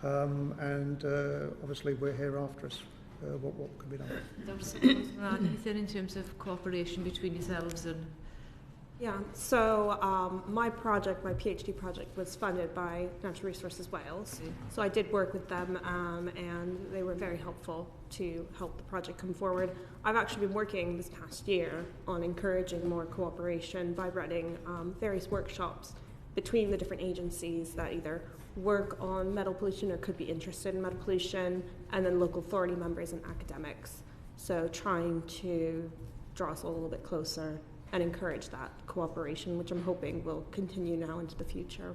and obviously we're here after us. What can be done? Anything in terms of cooperation between yourselves and... Yeah, so my PhD project was funded by Natural Resources Wales. So I did work with them, and they were very helpful to help the project come forward. I've actually been working this past year on encouraging more cooperation by running various workshops between the different agencies that either work on metal pollution or could be interested in metal pollution, and then local authority members and academics. So trying to draw us all a little bit closer and encourage that cooperation, which I'm hoping will continue now into the future.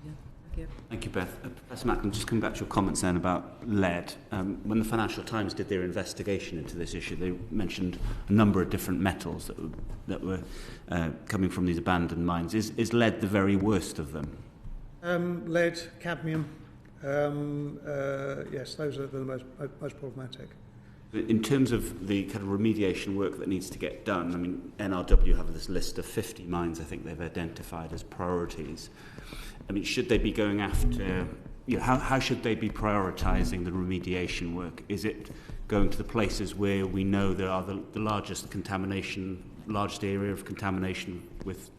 Yeah, thank you. Thank you, Beth. Professor Macklin, just coming back to your comments then about lead. When the Financial Times did their investigation into this issue, they mentioned a number of different metals that were coming from these abandoned mines. Is lead the very worst of them? Lead, cadmium, yes, those are the most problematic. In terms of the kind of remediation work that needs to get done, I mean, NRW have this list of 50 mines I think they've identified as priorities. I mean, should they be going after, how should they be prioritising the remediation work? Is it going to the places where we know there are the largest area of contamination with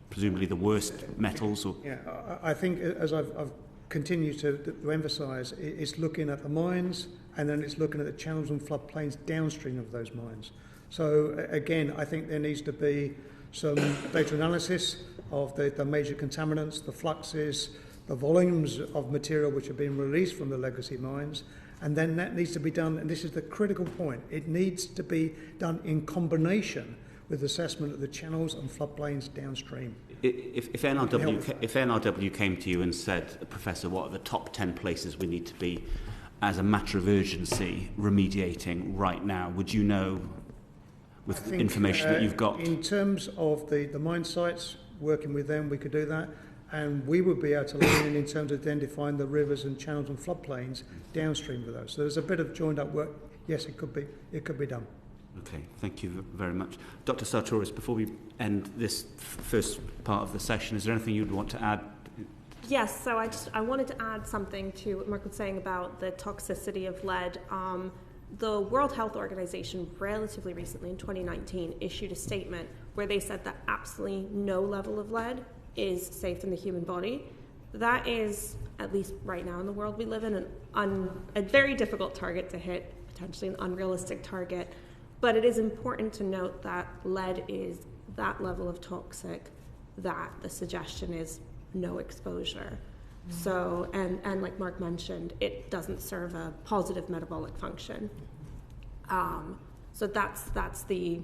presumably the worst metals? Or? Yeah, I think as I've continued to emphasise, it's looking at the mines, and then it's looking at the channels and floodplains downstream of those mines. So again, I think there needs to be some data analysis of the major contaminants, the fluxes, the volumes of material which are being released from the legacy mines, and then that needs to be done, and this is the critical point, it needs to be done in combination with assessment of the channels and floodplains downstream. If NRW came to you and said, Professor, what are the top 10 places we need to be as a matter of urgency remediating right now, would you know with the information that you've got? In terms of the mine sites, working with them, we could do that, and we would be able to lean in terms of identifying the rivers and channels and floodplains downstream of those. So there's a bit of joined up work. Yes, it could be done. Okay, thank you very much. Dr. Sartorius, before we end this first part of the session, is there anything you'd want to add Yes, so I wanted to add something to what Mark was saying about the toxicity of lead. The World Health Organization relatively recently, in 2019, issued a statement where they said that absolutely no level of lead is safe in the human body. That is, at least right now in the world we live in, a very difficult target to hit, potentially an unrealistic target. But it is important to note that lead is that level of toxic that the suggestion is no exposure. So, and like Mark mentioned, it doesn't serve a positive metabolic function. So that's the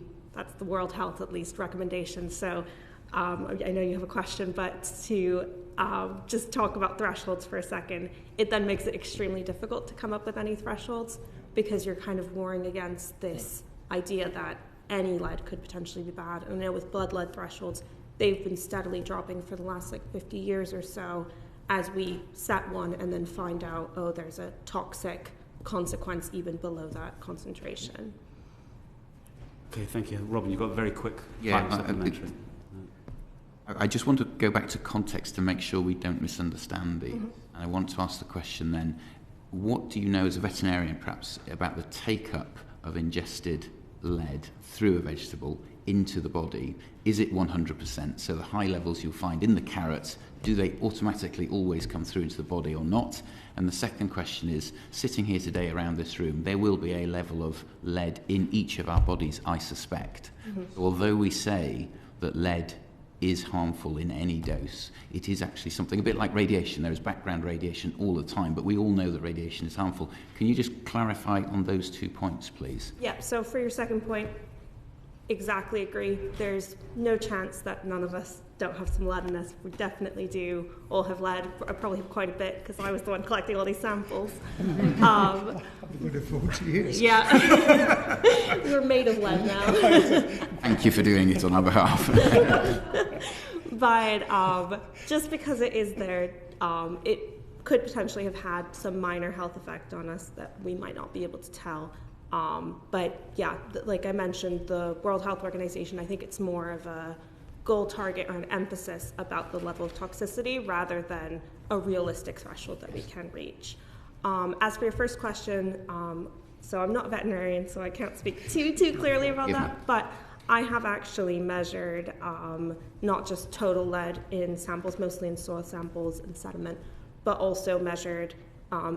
World Health, at least, recommendation. So I know you have a question, but to just talk about thresholds for a second, it then makes it extremely difficult to come up with any thresholds because you're kind of warring against this idea that any lead could potentially be bad. And I know with blood lead thresholds, they've been steadily dropping for the last 50 years or so as we set one and then find out, oh, there's a toxic consequence even below that concentration. Okay, thank you. Robin, you've got a very quick supplementary. I just want to go back to context to make sure we don't misunderstand these. And I want to ask the question then, what do you know as a veterinarian perhaps about the take-up of ingested lead through a vegetable into the body? Is it 100%? So the high levels you'll find in the carrots, do they automatically always come through into the body or not? And the second question is, sitting here today around this room, there will be a level of lead in each of our bodies, I suspect. So although we say that lead is harmful in any dose, it is actually something a bit like radiation. There is background radiation all the time, but we all know that radiation is harmful. Can you just clarify on those 2 points, please? Yeah, so for your second point, exactly agree. There's no chance that none of us don't have some lead in us. We definitely do all have lead. I probably have quite a bit because I was the one collecting all these samples. I would have thought years. Yeah. We're made of lead now. Thank you for doing it on our behalf. But just because it is there, it could potentially have had some minor health effect on us that we might not be able to tell. But yeah, like I mentioned, the World Health Organization, I think it's more of a goal target or an emphasis about the level of toxicity rather than a realistic threshold that we can reach. As for your first question, so I'm not a veterinarian, so I can't speak too clearly about that, but I have actually measured not just total lead in samples, mostly in soil samples and sediment, but also measured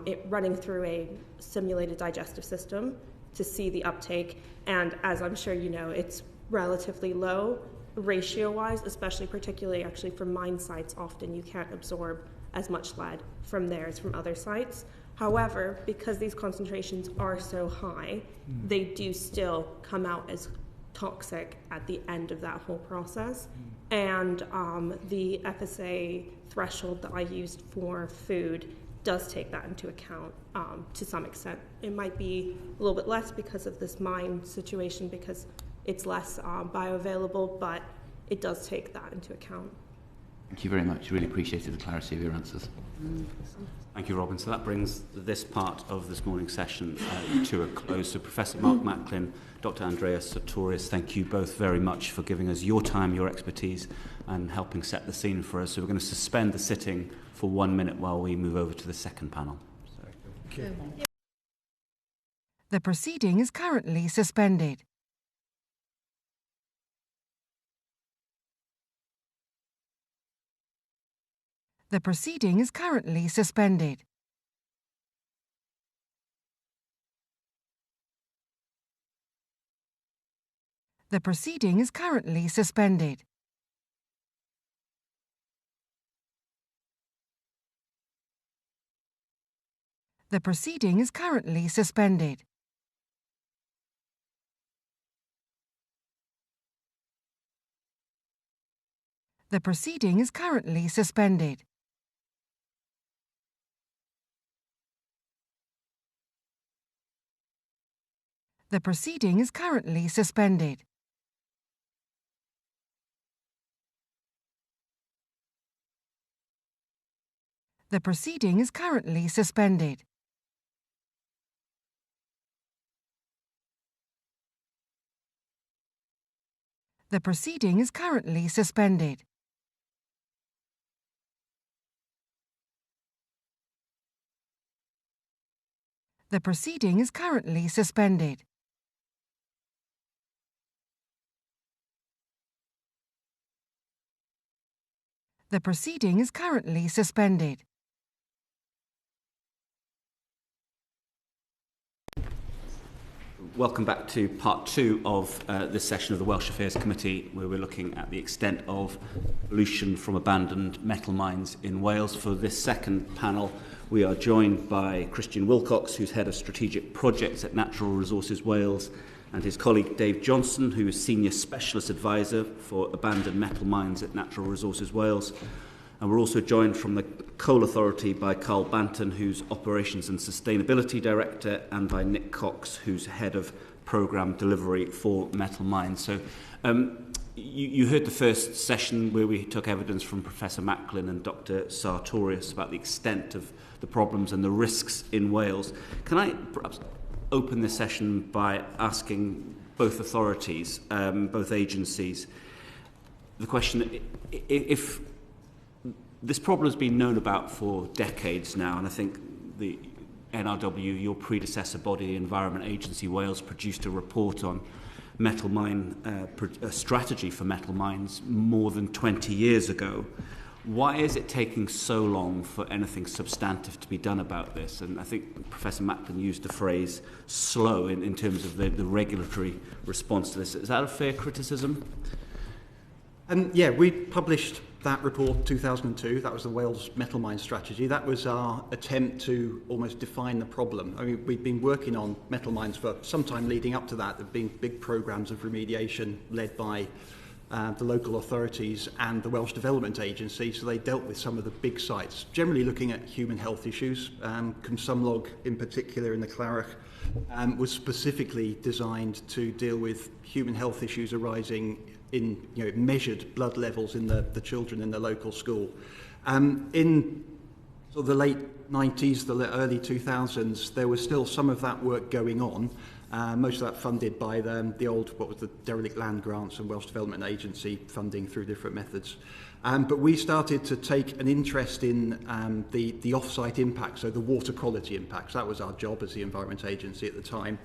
it running through a simulated digestive system to see the uptake. And as I'm sure you know, it's relatively low ratio-wise, especially particularly actually from mine sites. Often you can't absorb as much lead from there as from other sites. However, because these concentrations are so high, they do still come out as toxic at the end of that whole process. And the FSA threshold that I used for food does take that into account to some extent. It might be a little bit less because of this mine situation, because it's less bioavailable, but it does take that into account. Thank you very much. Really appreciated the clarity of your answers. Thank you, Robin. So that brings this part of this morning's session to a close. So Professor Mark Macklin, Dr. Andrea Sartorius, thank you both very much for giving us your time, your expertise, and helping set the scene for us. So we're going to suspend the sitting for 1 minute while we move over to the second panel. Okay. The proceeding is currently suspended. The proceeding is currently suspended. The proceeding is currently suspended. The proceeding is currently suspended. The proceeding is currently suspended. The proceeding is currently suspended. The proceeding is currently suspended. The proceeding is currently suspended. The proceeding is currently suspended. The proceeding is currently suspended. Welcome back to part 2 of this session of the Welsh Affairs Committee, where we're looking at the extent of pollution from abandoned metal mines in Wales. For this second panel, we are joined by Christian Wilcox, who's Head of Strategic Projects at Natural Resources Wales, and his colleague Dave Johnston, who is Senior Specialist Advisor for Abandoned Metal Mines at Natural Resources Wales. And we're also joined from the Coal Authority by Carl Banton, who's Operations and Sustainability Director, and by Nick Cox, who's Head of Programme Delivery for Metal Mines. So you heard the first session where we took evidence from Professor Macklin and Dr. Sartorius about the extent of the problems and the risks in Wales. Can I perhaps open this session by asking both authorities, both agencies, the question, if this problem has been known about for decades now, and I think the NRW, your predecessor body, the Environment Agency Wales, produced a report on metal mine, a strategy for metal mines more than 20 years ago. Why is it taking so long for anything substantive to be done about this? And I think Professor Macklin used the phrase slow in terms of the regulatory response to this. Is that a fair criticism? Yeah, we published that report 2002. That was the Wales Metal Mine Strategy. That was our attempt to almost define the problem. I mean, we'd been working on metal mines for some time leading up to that. There have been big programmes of remediation led by the local authorities and the Welsh Development Agency, so they dealt with some of the big sites, generally looking at human health issues. Cwmsumlog, in particular in the Clarach, was specifically designed to deal with human health issues arising in measured blood levels in the children in the local school. In sort of the late 90s, the early 2000s, there was still some of that work going on. Most of that funded by the old, what was the derelict land grants and Welsh Development Agency funding through different methods. But we started to take an interest in the off-site impacts, so the water quality impacts. That was our job as the Environment Agency at the time.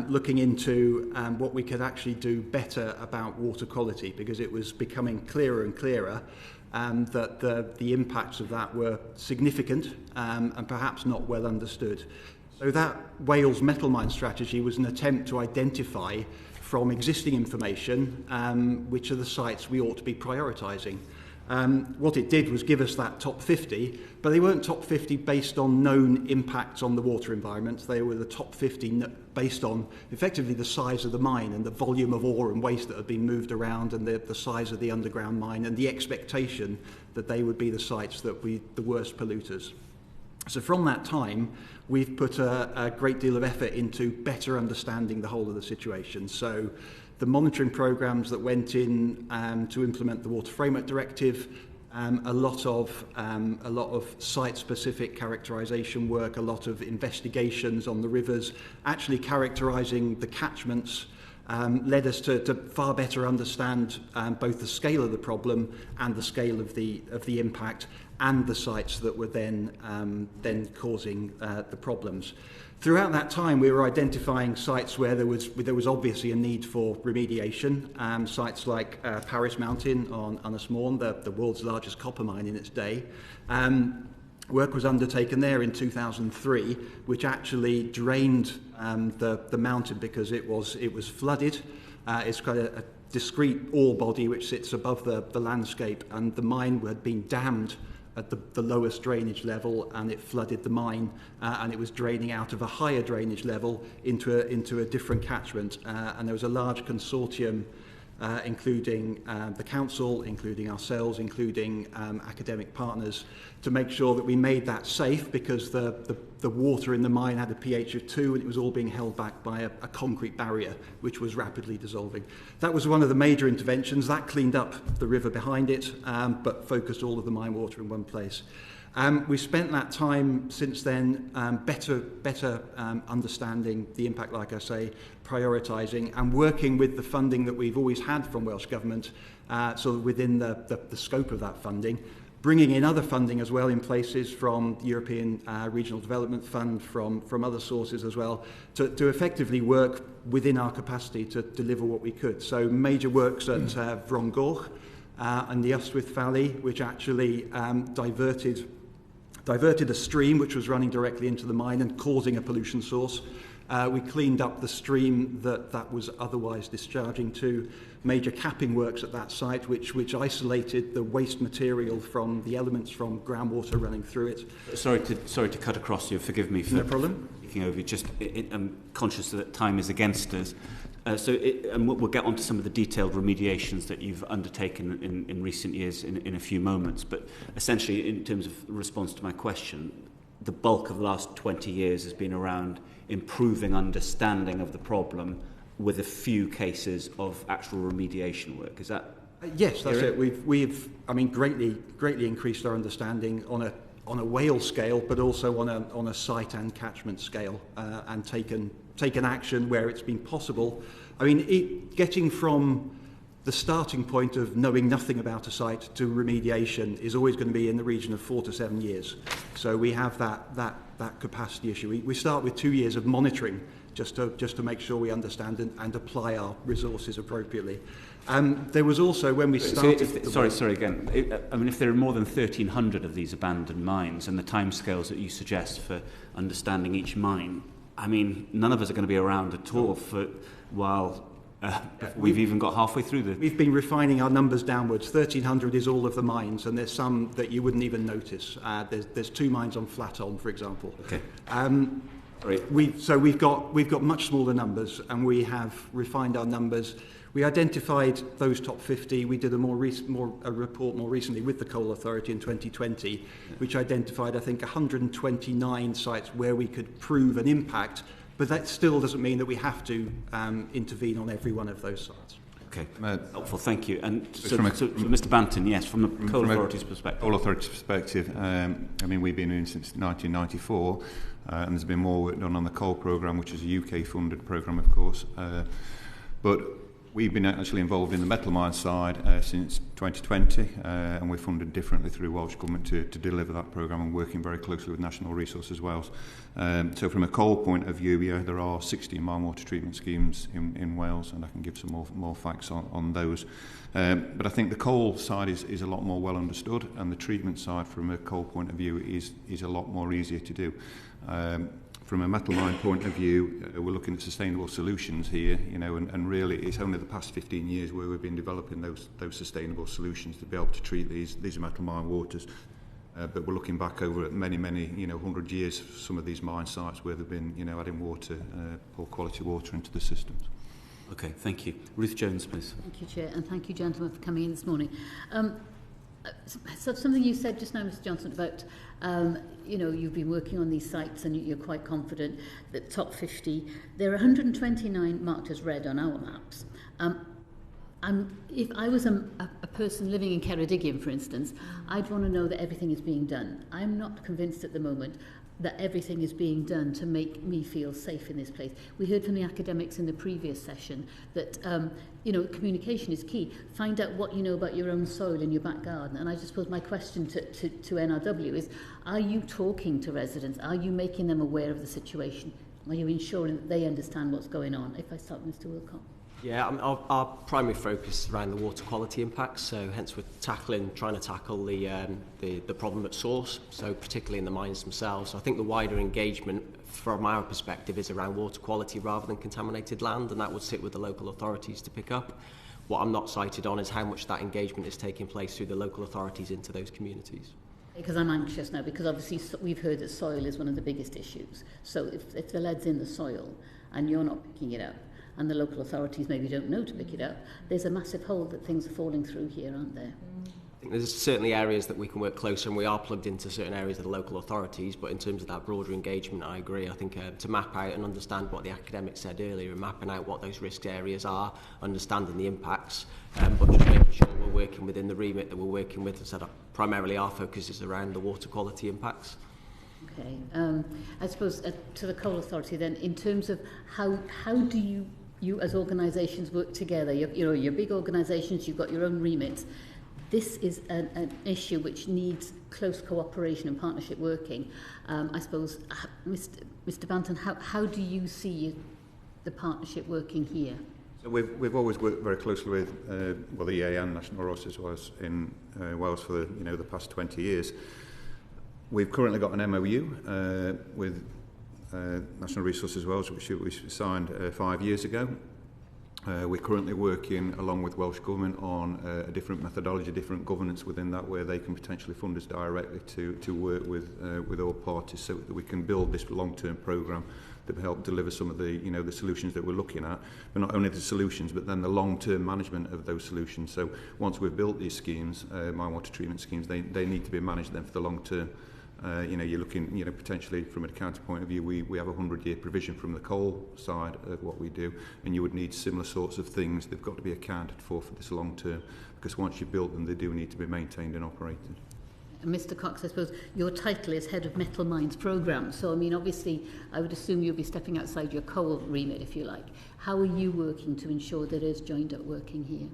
Looking into what we could actually do better about water quality, because it was becoming clearer and clearer that the impacts of that were significant and perhaps not well understood. So that Wales Metal Mine Strategy was an attempt to identify from existing information which are the sites we ought to be prioritising. What it did was give us that top 50, but they weren't top 50 based on known impacts on the water environment. They were the top 50 based on effectively the size of the mine and the volume of ore and waste that had been moved around, and the size of the underground mine, and the expectation that they would be the sites that were the worst polluters. So from that time, we've put a great deal of effort into better understanding the whole of the situation. So the monitoring programs that went in to implement the Water Framework Directive, a lot of site-specific characterisation work, a lot of investigations on the rivers, actually characterising the catchments, led us to far better understand both the scale of the problem and the scale of the impact, and the sites that were then causing the problems. Throughout that time, we were identifying sites where there was obviously a need for remediation. Sites like Paris Mountain on Ynys the world's largest copper mine in its day. Work was undertaken there in 2003, which actually drained the mountain because it was flooded. It's got a discrete ore body which sits above the landscape, and the mine had been dammed at the lowest drainage level, and it flooded the mine, and it was draining out of a higher drainage level into a different catchment. And there was a large consortium, including the council, including ourselves, including academic partners, to make sure that we made that safe, because the water in the mine had a pH of 2, and it was all being held back by a concrete barrier which was rapidly dissolving. That was one of the major interventions. That cleaned up the river behind it, but focused all of the mine water in one place. We spent that time since then better understanding the impact, like I say, prioritising and working with the funding that we've always had from Welsh Government, so that within the scope of that funding, bringing in other funding as well in places from the European Regional Development Fund, from other sources as well, to effectively work within our capacity to deliver what we could. So major works at Vrongorch and the Ystwyth Valley, which actually diverted a stream which was running directly into the mine and causing a pollution source. We cleaned up the stream that was otherwise discharging to. Major capping works at that site, which isolated the waste material from the elements from groundwater running through it. Sorry to cut across you. Forgive me for no problem. Speaking over. I'm conscious that time is against us. And we'll get onto some of the detailed remediations that you've undertaken in recent years in a few moments. But essentially, in terms of response to my question, the bulk of the last 20 years has been around improving understanding of the problem with a few cases of actual remediation work. Is that? Yes, that's it. We've greatly increased our understanding on a Wales scale, but also on a site and catchment scale, and taken action where it's been possible. I mean, getting from the starting point of knowing nothing about a site to remediation is always going to be in the region of 4 to 7 years. So we have that capacity issue. We start with 2 years of monitoring just to make sure we understand and apply our resources appropriately. There was also, when we started... Sorry again. If there are more than 1,300 of these abandoned mines and the timescales that you suggest for understanding each mine, none of us are going to be around at all while we've even got halfway through the... We've been refining our numbers downwards. 1,300 is all of the mines, and there's some that you wouldn't even notice. There's 2 mines on Flatholm, for example. Okay. We've got much smaller numbers, and we have refined our numbers. We identified those top 50. We did a report more recently with the Coal Authority in 2020, which identified, I think, 129 sites where we could prove an impact, but that still doesn't mean that we have to intervene on every one of those sites. Okay, helpful, thank you. And so Mr. Banton, yes, from the Coal Authority's perspective. Coal Authority's perspective, we've been in since 1994, and there's been more work done on the coal programme, which is a UK-funded programme, of course. But we've been actually involved in the metal mine side since 2020, and we're funded differently through Welsh Government to deliver that programme, and working very closely with National Resources Wales. So from a coal point of view, there are 16 mine water treatment schemes in Wales, and I can give some more facts on those. But I think the coal side is a lot more well understood, and the treatment side from a coal point of view is a lot more easier to do. From a metal mine point of view, we're looking at sustainable solutions here, and really it's only the past 15 years where we've been developing those sustainable solutions to be able to treat these metal mine waters. But we're looking back over at many, 100 years, some of these mine sites where they've been, adding water, poor quality water into the systems. Okay, thank you. Ruth Jones, please. Thank you, Chair, and thank you, gentlemen, for coming in this morning. So something you said just now, Mr. Johnston, about you've been working on these sites and you're quite confident that top 50, there are 129 marked as red on our maps. If I was a person living in Ceredigion, for instance, I'd want to know that everything is being done. I'm not convinced at the moment that everything is being done to make me feel safe in this place. We heard from the academics in the previous session that communication is key. Find out what you know about your own soil in your back garden. And I just suppose my question to NRW is, are you talking to residents? Are you making them aware of the situation? Are you ensuring that they understand what's going on? If I start with Mr. Wilcox. Yeah, our primary focus is around the water quality impacts, so hence we're trying to tackle the problem at source, so particularly in the mines themselves. So I think the wider engagement from our perspective is around water quality rather than contaminated land, and that would sit with the local authorities to pick up. What I'm not cited on is how much that engagement is taking place through the local authorities into those communities. Because I'm anxious now, because obviously we've heard that soil is one of the biggest issues. So if the lead's in the soil and you're not picking it up, and the local authorities maybe don't know to pick it up, there's a massive hole that things are falling through here, aren't there? I think there's certainly areas that we can work closer, and we are plugged into certain areas of the local authorities, but in terms of that broader engagement, I agree. I think to map out and understand what the academics said earlier, and mapping out what those risk areas are, understanding the impacts, but just making sure we're working within the remit that we're working with, and said primarily our focus is around the water quality impacts. Okay. I suppose to the Coal Authority then, in terms of how do you as organisations work together? You're big organisations, you've got your own remits. this is an issue which needs close cooperation and partnership working. I suppose, Mr. Banton, how do you see the partnership working here? So we've always worked very closely with the EA and National Ross as well as in Wales for the past 20 years. We've currently got an MOU with National Resources Wales, which we signed 5 years ago. We're currently working along with Welsh Government on a different methodology, different governance within that, where they can potentially fund us directly to work with all parties, so that we can build this long-term programme that will help deliver some of the the solutions that we're looking at, but not only the solutions, but then the long-term management of those solutions. So once we've built these schemes, mine water treatment schemes, they need to be managed then for the long term. You're looking, potentially from an accounting point of view, we have a 100-year provision from the coal side of what we do, and you would need similar sorts of things. They've got to be accounted for this long term, because once you've built them, they do need to be maintained and operated. And Mr. Cox, I suppose your title is Head of Metal Mines Programme, so I mean, obviously, I would assume you'll be stepping outside your coal remit, if you like. How are you working to ensure there is joined up working here?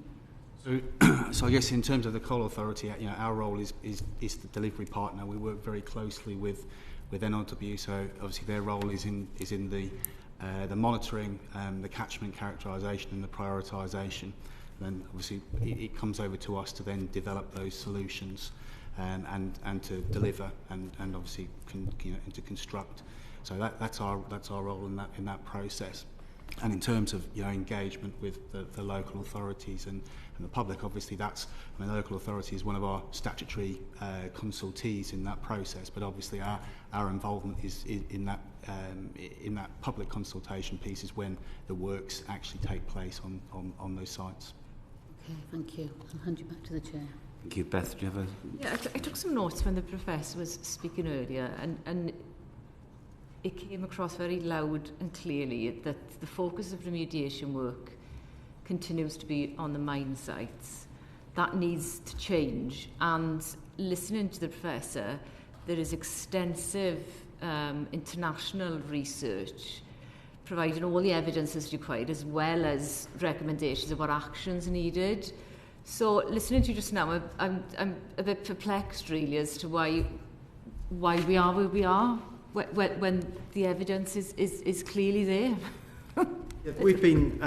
So I guess in terms of the Coal Authority, our role is the delivery partner. We work very closely with NRW, so obviously their role is in the monitoring, the catchment characterisation and the prioritisation. Then obviously it comes over to us to then develop those solutions and to deliver and obviously and to construct. So that's our role in that process. And in terms of engagement with the local authorities and the public, obviously the local authority is one of our statutory consultees in that process, but obviously our involvement is in that public consultation piece is when the works actually take place on those sites. Okay, thank you. I'll hand you back to the chair. Thank you. Beth, do you have a... Yeah, I took some notes when the professor was speaking earlier, and it came across very loud and clearly that the focus of remediation work continues to be on the mine sites. That needs to change, and listening to the professor, there is extensive international research providing all the evidence as required, as well as recommendations of what actions are needed. So listening to you just now, I'm a bit perplexed really as to why we are where we are when the evidence is clearly there. Yeah, we've been,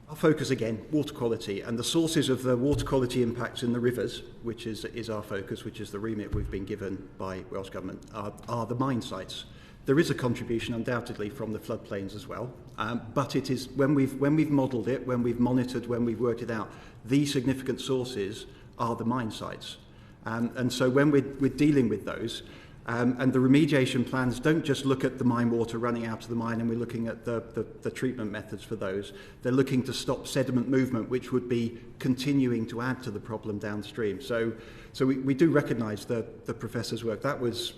our focus again, water quality, and the sources of the water quality impacts in the rivers, which is our focus, which is the remit we've been given by Welsh Government, are the mine sites. There is a contribution undoubtedly from the floodplains as well, but it is when we've modelled it, when we've monitored, when we've worked it out, the significant sources are the mine sites. And so when we're dealing with those, and the remediation plans don't just look at the mine water running out of the mine and we're looking at the treatment methods for those. They're looking to stop sediment movement, which would be continuing to add to the problem downstream. So we do recognise the professor's work. That was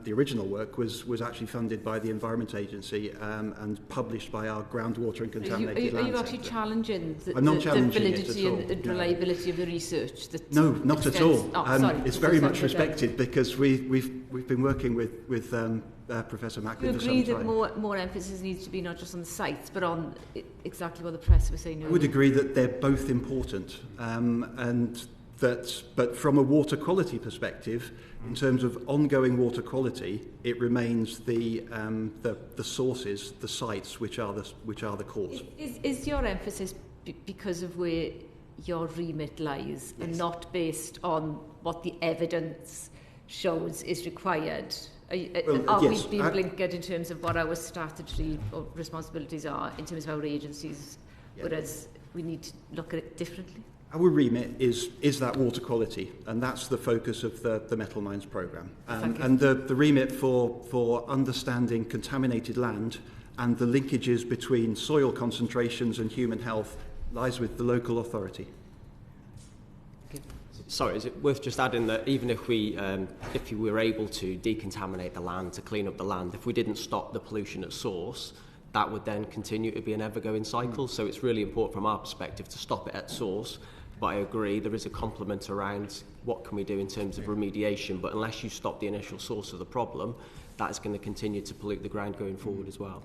the original work was actually funded by the Environment Agency and published by our Groundwater and Contaminated Land Are you actually Centre. challenging the it validity at all. and reliability of the research? No, not at all. It's very much Okay. respected because we've been working with Professor Macklin for some time. Do you agree that more emphasis needs to be not just on the sites, but on exactly what the press was saying earlier? I would agree that they're both important, but from a water quality perspective, in terms of ongoing water quality, it remains the sources, the sites, which are the cause. Is your emphasis because of where your remit lies, and not based on what the evidence shows is required? Are we being blinkered in terms of what our statutory responsibilities are in terms of our agencies, whereas we need to look at it differently? Our remit is that water quality, and that's the focus of the Metal Mines programme. And the remit for understanding contaminated land and the linkages between soil concentrations and human health lies with the local authority. Sorry, is it worth just adding that even if we were able to decontaminate the land, to clean up the land, if we didn't stop the pollution at source, that would then continue to be an ever-going cycle. So it's really important from our perspective to stop it at source. But I agree, there is a complement around what can we do in terms of remediation, but unless you stop the initial source of the problem, that is going to continue to pollute the ground going forward as well.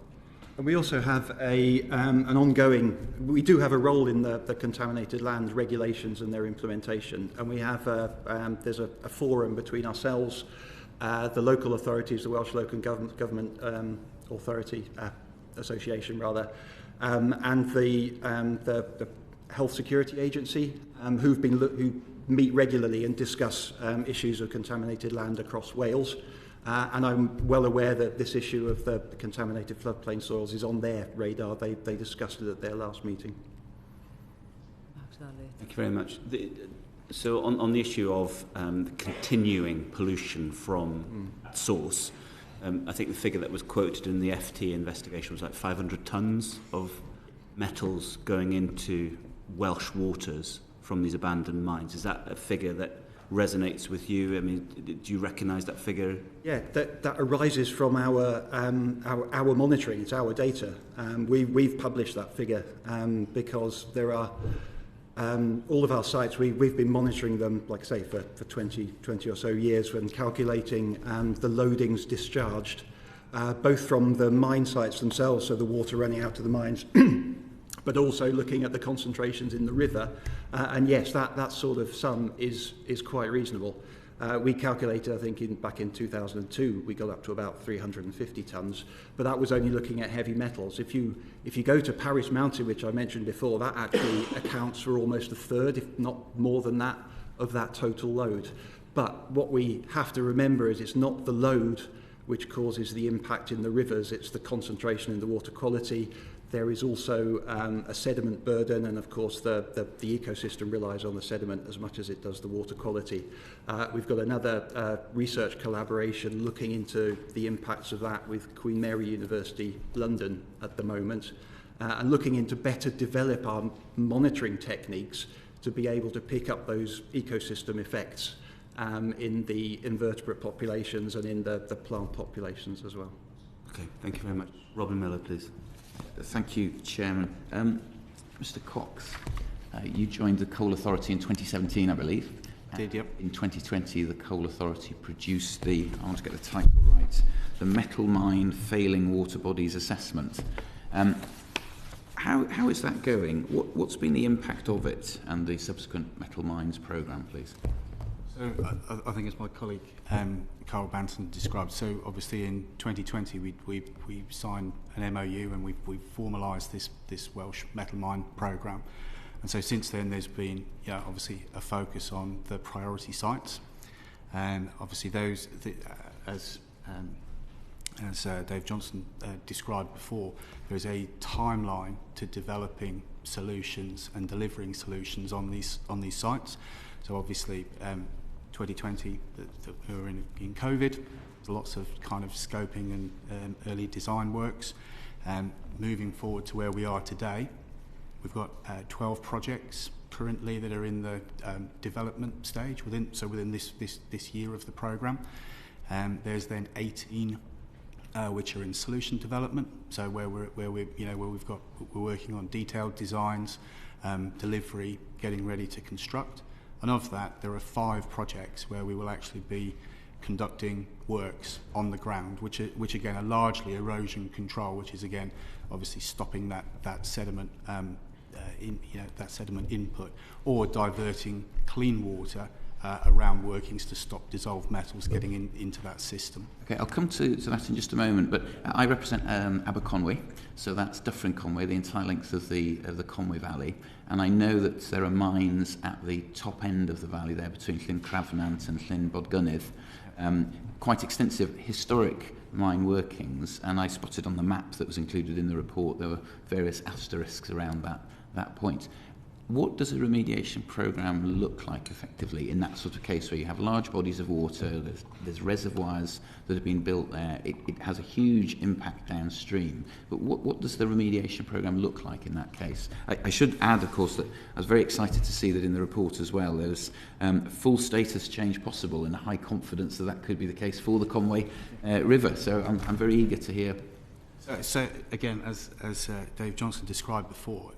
And we also have an ongoing, we do have a role in the contaminated land regulations and their implementation. And we have, there's a forum between ourselves, the local authorities, the Welsh Local Government Authority Association rather, and the Health Security Agency, who meet regularly and discuss issues of contaminated land across Wales. And I'm well aware that this issue of the contaminated floodplain soils is on their radar. They discussed it at their last meeting. Absolutely. Thank you very much. So on the issue of continuing pollution from source, I think the figure that was quoted in the FT investigation was like 500 tonnes of metals going into Welsh waters from these abandoned mines. Is that a figure that resonates with you? I mean, do you recognise that figure? Yeah, that arises from our monitoring. It's our data. We've published that figure because there are all of our sites. We've been monitoring them, like I say, for 20 or so years, when calculating the loadings discharged, both from the mine sites themselves, so the water running out of the mines, but also looking at the concentrations in the river. And yes, that sort of sum is quite reasonable. We calculated, I think, back in 2002, we got up to about 350 tonnes, but that was only looking at heavy metals. If you go to Paris Mountain, which I mentioned before, that actually accounts for almost a third, if not more than that, of that total load. But what we have to remember is it's not the load which causes the impact in the rivers, it's the concentration in the water quality. There is also a sediment burden, and of course the ecosystem relies on the sediment as much as it does the water quality. We've got another research collaboration looking into the impacts of that with Queen Mary University London at the moment, and looking into better develop our monitoring techniques to be able to pick up those ecosystem effects in the invertebrate populations and in the plant populations as well. Okay, thank you very much. Robin Miller, please. Thank you, Chairman. Mr. Cox, you joined the Coal Authority in 2017, I believe. Did, yep. In 2020, the Coal Authority produced the, I want to get the title right, the Metal Mine Failing Water Bodies Assessment. How is that going? What's been the impact of it and the subsequent Metal Mines programme, please? So I think as my colleague Carl Banton described, so obviously in 2020 we signed an MOU and we've formalised this Welsh Metal Mine programme, and so since then there's been obviously a focus on the priority sites, and obviously those as Dave Johnston described before, there's a timeline to developing solutions and delivering solutions on these sites. So obviously 2020, we were in COVID, there's lots of kind of scoping and early design works. Moving forward to where we are today, we've got 12 projects currently that are in the development stage within this year of the programme. There's then 18 which are in solution development, so where we're working on detailed designs, delivery, getting ready to construct. And of that, there are 5 projects where we will actually be conducting works on the ground, which again are largely erosion control, which is again obviously stopping that sediment that sediment input, or diverting clean water around workings to stop dissolved metals getting into that system. Okay, I'll come to that in just a moment, but I represent Aberconwy, so that's Dyffryn Conwy, the entire length of the Conwy Valley, and I know that there are mines at the top end of the valley there between Llyn Crafnant and Llyn Bodgynydd, quite extensive historic mine workings, and I spotted on the map that was included in the report there were various asterisks around that point. What does a remediation programme look like effectively in that sort of case where you have large bodies of water, there's reservoirs that have been built there, it has a huge impact downstream, but what does the remediation programme look like in that case? I should add, of course, that I was very excited to see that in the report as well there's full status change possible and high confidence that could be the case for the Conwy River, so I'm very eager to hear. So again, as Dave Johnston described before,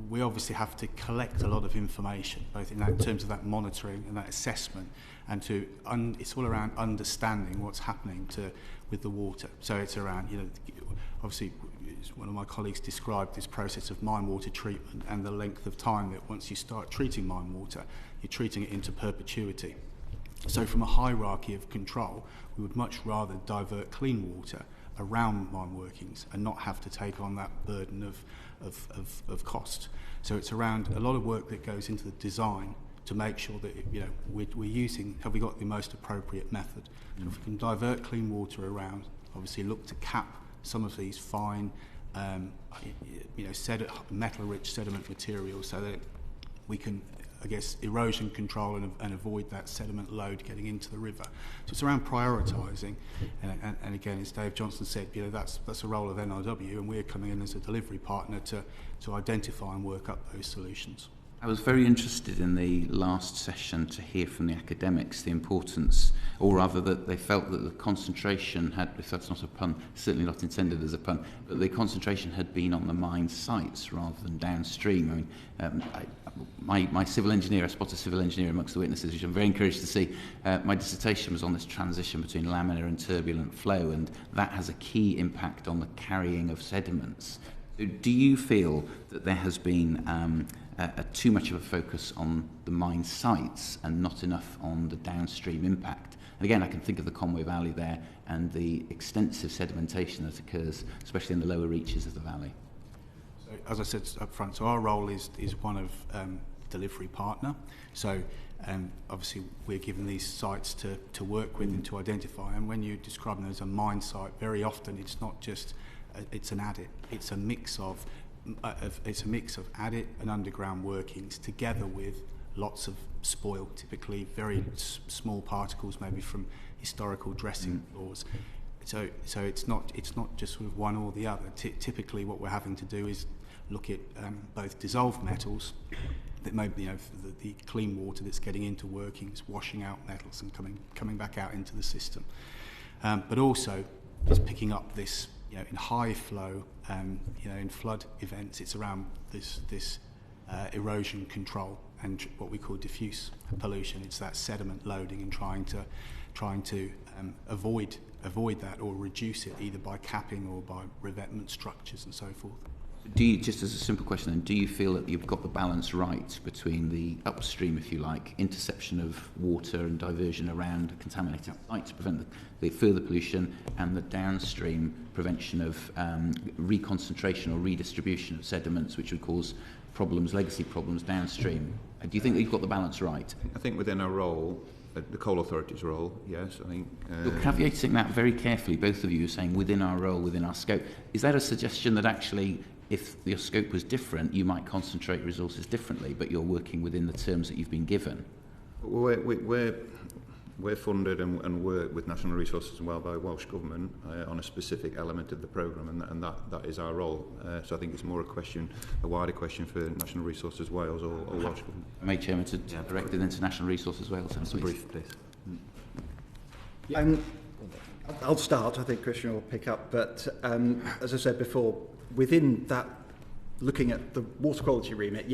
we obviously have to collect a lot of information, both in terms of that monitoring and that assessment, and it's all around understanding what's happening with the water. So it's around, obviously, one of my colleagues described this process of mine water treatment and the length of time that once you start treating mine water, you're treating it into perpetuity. So from a hierarchy of control, we would much rather divert clean water around mine workings and not have to take on that burden of cost. So it's around a lot of work that goes into the design to make sure that have we got the most appropriate method. So if we can divert clean water around, obviously look to cap some of these fine metal-rich sediment materials so that we can, I guess, erosion control and avoid that sediment load getting into the river. So it's around prioritising, and again, as Dave Johnston said, that's the role of NRW, and we're coming in as a delivery partner to identify and work up those solutions. I was very interested in the last session to hear from the academics the importance, or rather that they felt that the concentration had, if that's not a pun, certainly not intended as a pun, but the concentration had been on the mine sites rather than downstream. My civil engineer, I spot a civil engineer amongst the witnesses, which I'm very encouraged to see. My dissertation was on this transition between laminar and turbulent flow, and that has a key impact on the carrying of sediments. Do you feel that there has been too much of a focus on the mine sites and not enough on the downstream impact? And again, I can think of the Conway Valley there and the extensive sedimentation that occurs, especially in the lower reaches of the valley. So, as I said up front, so our role is one of delivery partner. So obviously we're given these sites to work with and to identify. And when you describe them as a mine site, very often it's not just it's an adit. It's a mix of adit and underground workings together with lots of spoil, typically very small particles, maybe from historical dressing floors. So it's not just sort of one or the other. Typically, what we're having to do is look at both dissolved metals that may be, the clean water that's getting into workings, washing out metals and coming back out into the system, but also is picking up this. In high flow, in flood events, it's around this erosion control and what we call diffuse pollution. It's that sediment loading and trying to avoid that or reduce it either by capping or by revetment structures and so forth. Do you, just as a simple question then, do you feel that you've got the balance right between the upstream, if you like, interception of water and diversion around a contaminated site to prevent the further pollution, and the downstream prevention of reconcentration or redistribution of sediments, which would cause problems, legacy problems downstream? Do you think that you've got the balance right? I think within our role, the coal authority's role, yes, I think... You're caveating that very carefully, both of you are saying within our role, within our scope. Is that a suggestion that actually, if your scope was different, you might concentrate resources differently, but you're working within the terms that you've been given? We're funded and work with National Resources as well by Welsh Government on a specific element of the programme, and that is our role. So I think it's more a wider question for National Resources Wales or Welsh Government. May Chairman, to direct it into National Resources Wales. That's a brief, please. I'll start. I think Christian will pick up. But as I said before, within that, looking at the water quality remit,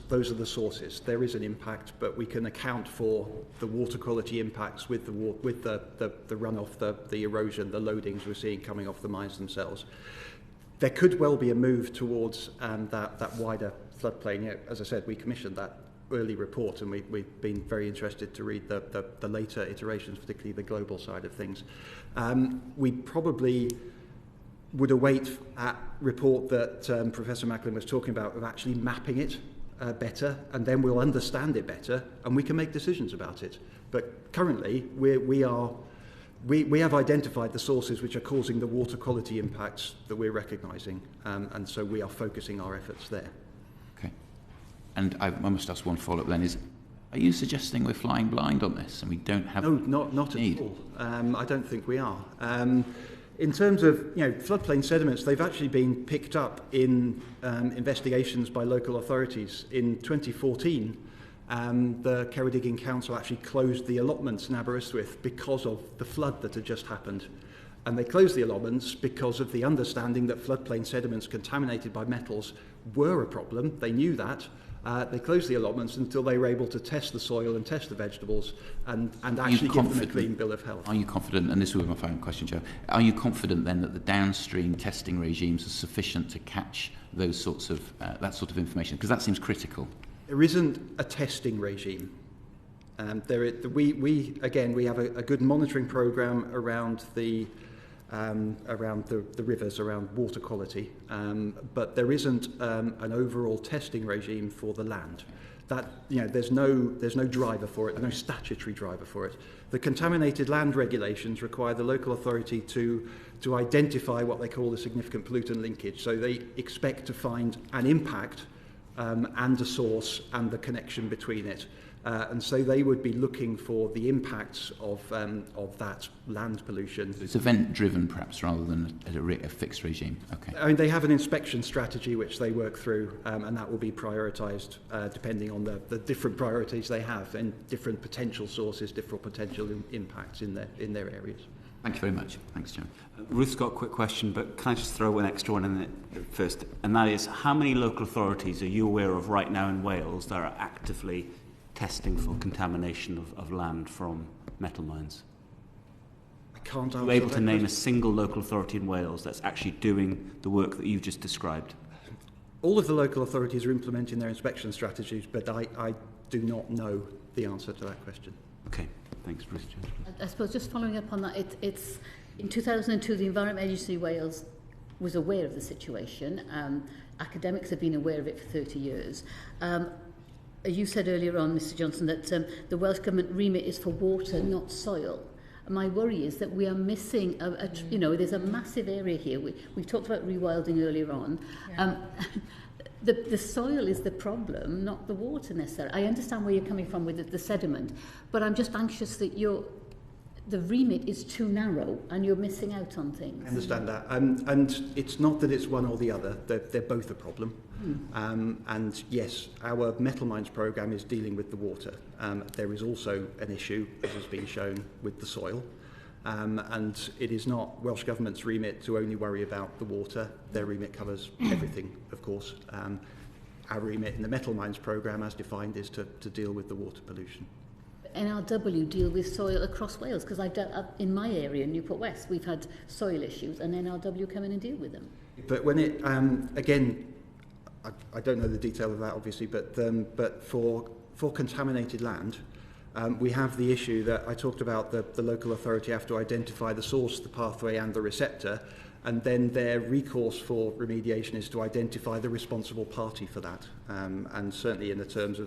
those are the sources. There is an impact, but we can account for the water quality impacts with the runoff, the erosion, the loadings we're seeing coming off the mines themselves. There could well be a move towards that wider floodplain. As I said, we commissioned that early report, and we've been very interested to read the later iterations, particularly the global side of things. We probably would await a report that Professor Macklin was talking about of actually mapping it better, and then we'll understand it better and we can make decisions about it. But currently we have identified the sources which are causing the water quality impacts that we're recognising, and so we are focusing our efforts there. Okay. And I must ask one follow-up then, are you suggesting we're flying blind on this and we don't have... No, not at all. I don't think we are. In terms of floodplain sediments, they've actually been picked up in investigations by local authorities. In 2014, the Ceredigion Council actually closed the allotments in Aberystwyth because of the flood that had just happened. And they closed the allotments because of the understanding that floodplain sediments contaminated by metals were a problem. They knew that. They closed the allotments until they were able to test the soil and test the vegetables and actually give them a clean bill of health. Are you confident, and this will be my final question, Joe, are you confident then that the downstream testing regimes are sufficient to catch those sorts of, that sort of information? Because that seems critical. There isn't a testing regime. We have a good monitoring programme around the rivers, around water quality, but there isn't an overall testing regime for the land. That, there's no driver for it, no statutory driver for it. The contaminated land regulations require the local authority to identify what they call the significant pollutant linkage. So they expect to find an impact and a source and the connection between it. And so they would be looking for the impacts of that land pollution. It's event-driven, perhaps, rather than a fixed regime. Okay. I mean, they have an inspection strategy which they work through, and that will be prioritised depending on the different priorities they have and different potential sources, different potential impacts in their areas. Thank you very much. Thanks, John. Ruth's got a quick question, but can I just throw an extra one in first? And that is, how many local authorities are you aware of right now in Wales that are actively testing for contamination of land from metal mines? I can't answer. Are you able to name a single local authority in Wales that's actually doing the work that you've just described? All of the local authorities are implementing their inspection strategies, but I do not know the answer to that question. Okay, thanks, Ruth. I suppose just following up on that, it's in 2002 the Environment Agency Wales was aware of the situation. Academics have been aware of it for 30 years. You said earlier on, Mr Johnston, that the Welsh Government remit is for water, not soil. And my worry is that we are missing, there's a massive area here. We've talked about rewilding earlier on. Yeah. The soil is the problem, not the water necessarily. I understand where you're coming from with the sediment, but I'm just anxious that the remit is too narrow and you're missing out on things. I understand that. And it's not that it's one or the other. They're both a problem. And yes, our metal mines programme is dealing with the water. There is also an issue, as has been shown, with the soil. And it is not Welsh Government's remit to only worry about the water. Their remit covers everything, of course. Our remit in the metal mines programme, as defined, is to deal with the water pollution. NRW deal with soil across Wales, because in my area, Newport West, we've had soil issues, and NRW come in and deal with them. But when it, again, I don't know the detail of that, obviously, but for contaminated land, we have the issue that I talked about. The local authority have to identify the source, the pathway, and the receptor, and then their recourse for remediation is to identify the responsible party for that. And certainly in terms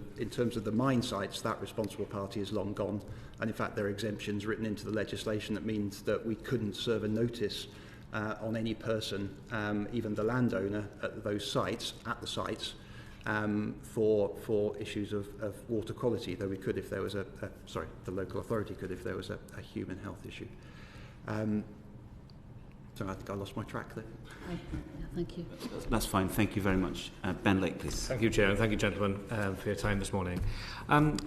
of the mine sites, that responsible party is long gone. And in fact, there are exemptions written into the legislation that means that we couldn't serve a notice on any person, even the landowner at the sites, for issues of water quality, though we could if there was the local authority could if there was a human health issue. So I think I lost my track there. Thank you. That's fine. Thank you very much. Ben Lake, please. Thank you, Chair, and thank you, gentlemen, for your time this morning. Can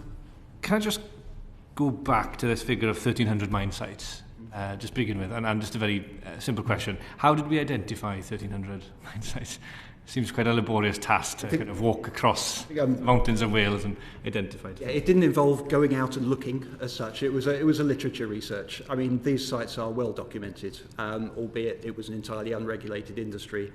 I just go back to this figure of 1,300 mine sites, just begin with, and just a very simple question. How did we identify 1,300 mine sites? Seems quite a laborious task to kind of walk across the mountains of Wales and identify it. Yeah, it didn't involve going out and looking as such. It was a literature research. I mean, these sites are well documented, albeit it was an entirely unregulated industry.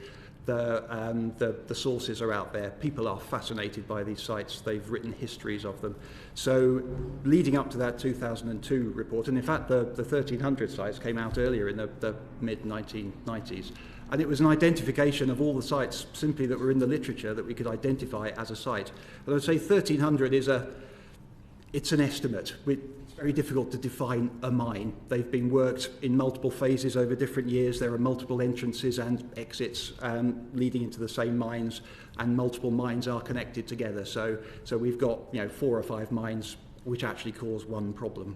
The sources are out there. People are fascinated by these sites. They've written histories of them. So leading up to that 2002 report, and in fact the 1,300 sites came out earlier in the mid-1990s, and it was an identification of all the sites simply that were in the literature that we could identify as a site. And I would say 1,300 it's an estimate. It's very difficult to define a mine. They've been worked in multiple phases over different years. There are multiple entrances and exits leading into the same mines, and multiple mines are connected together. So we've got 4 or 5 mines which actually cause one problem.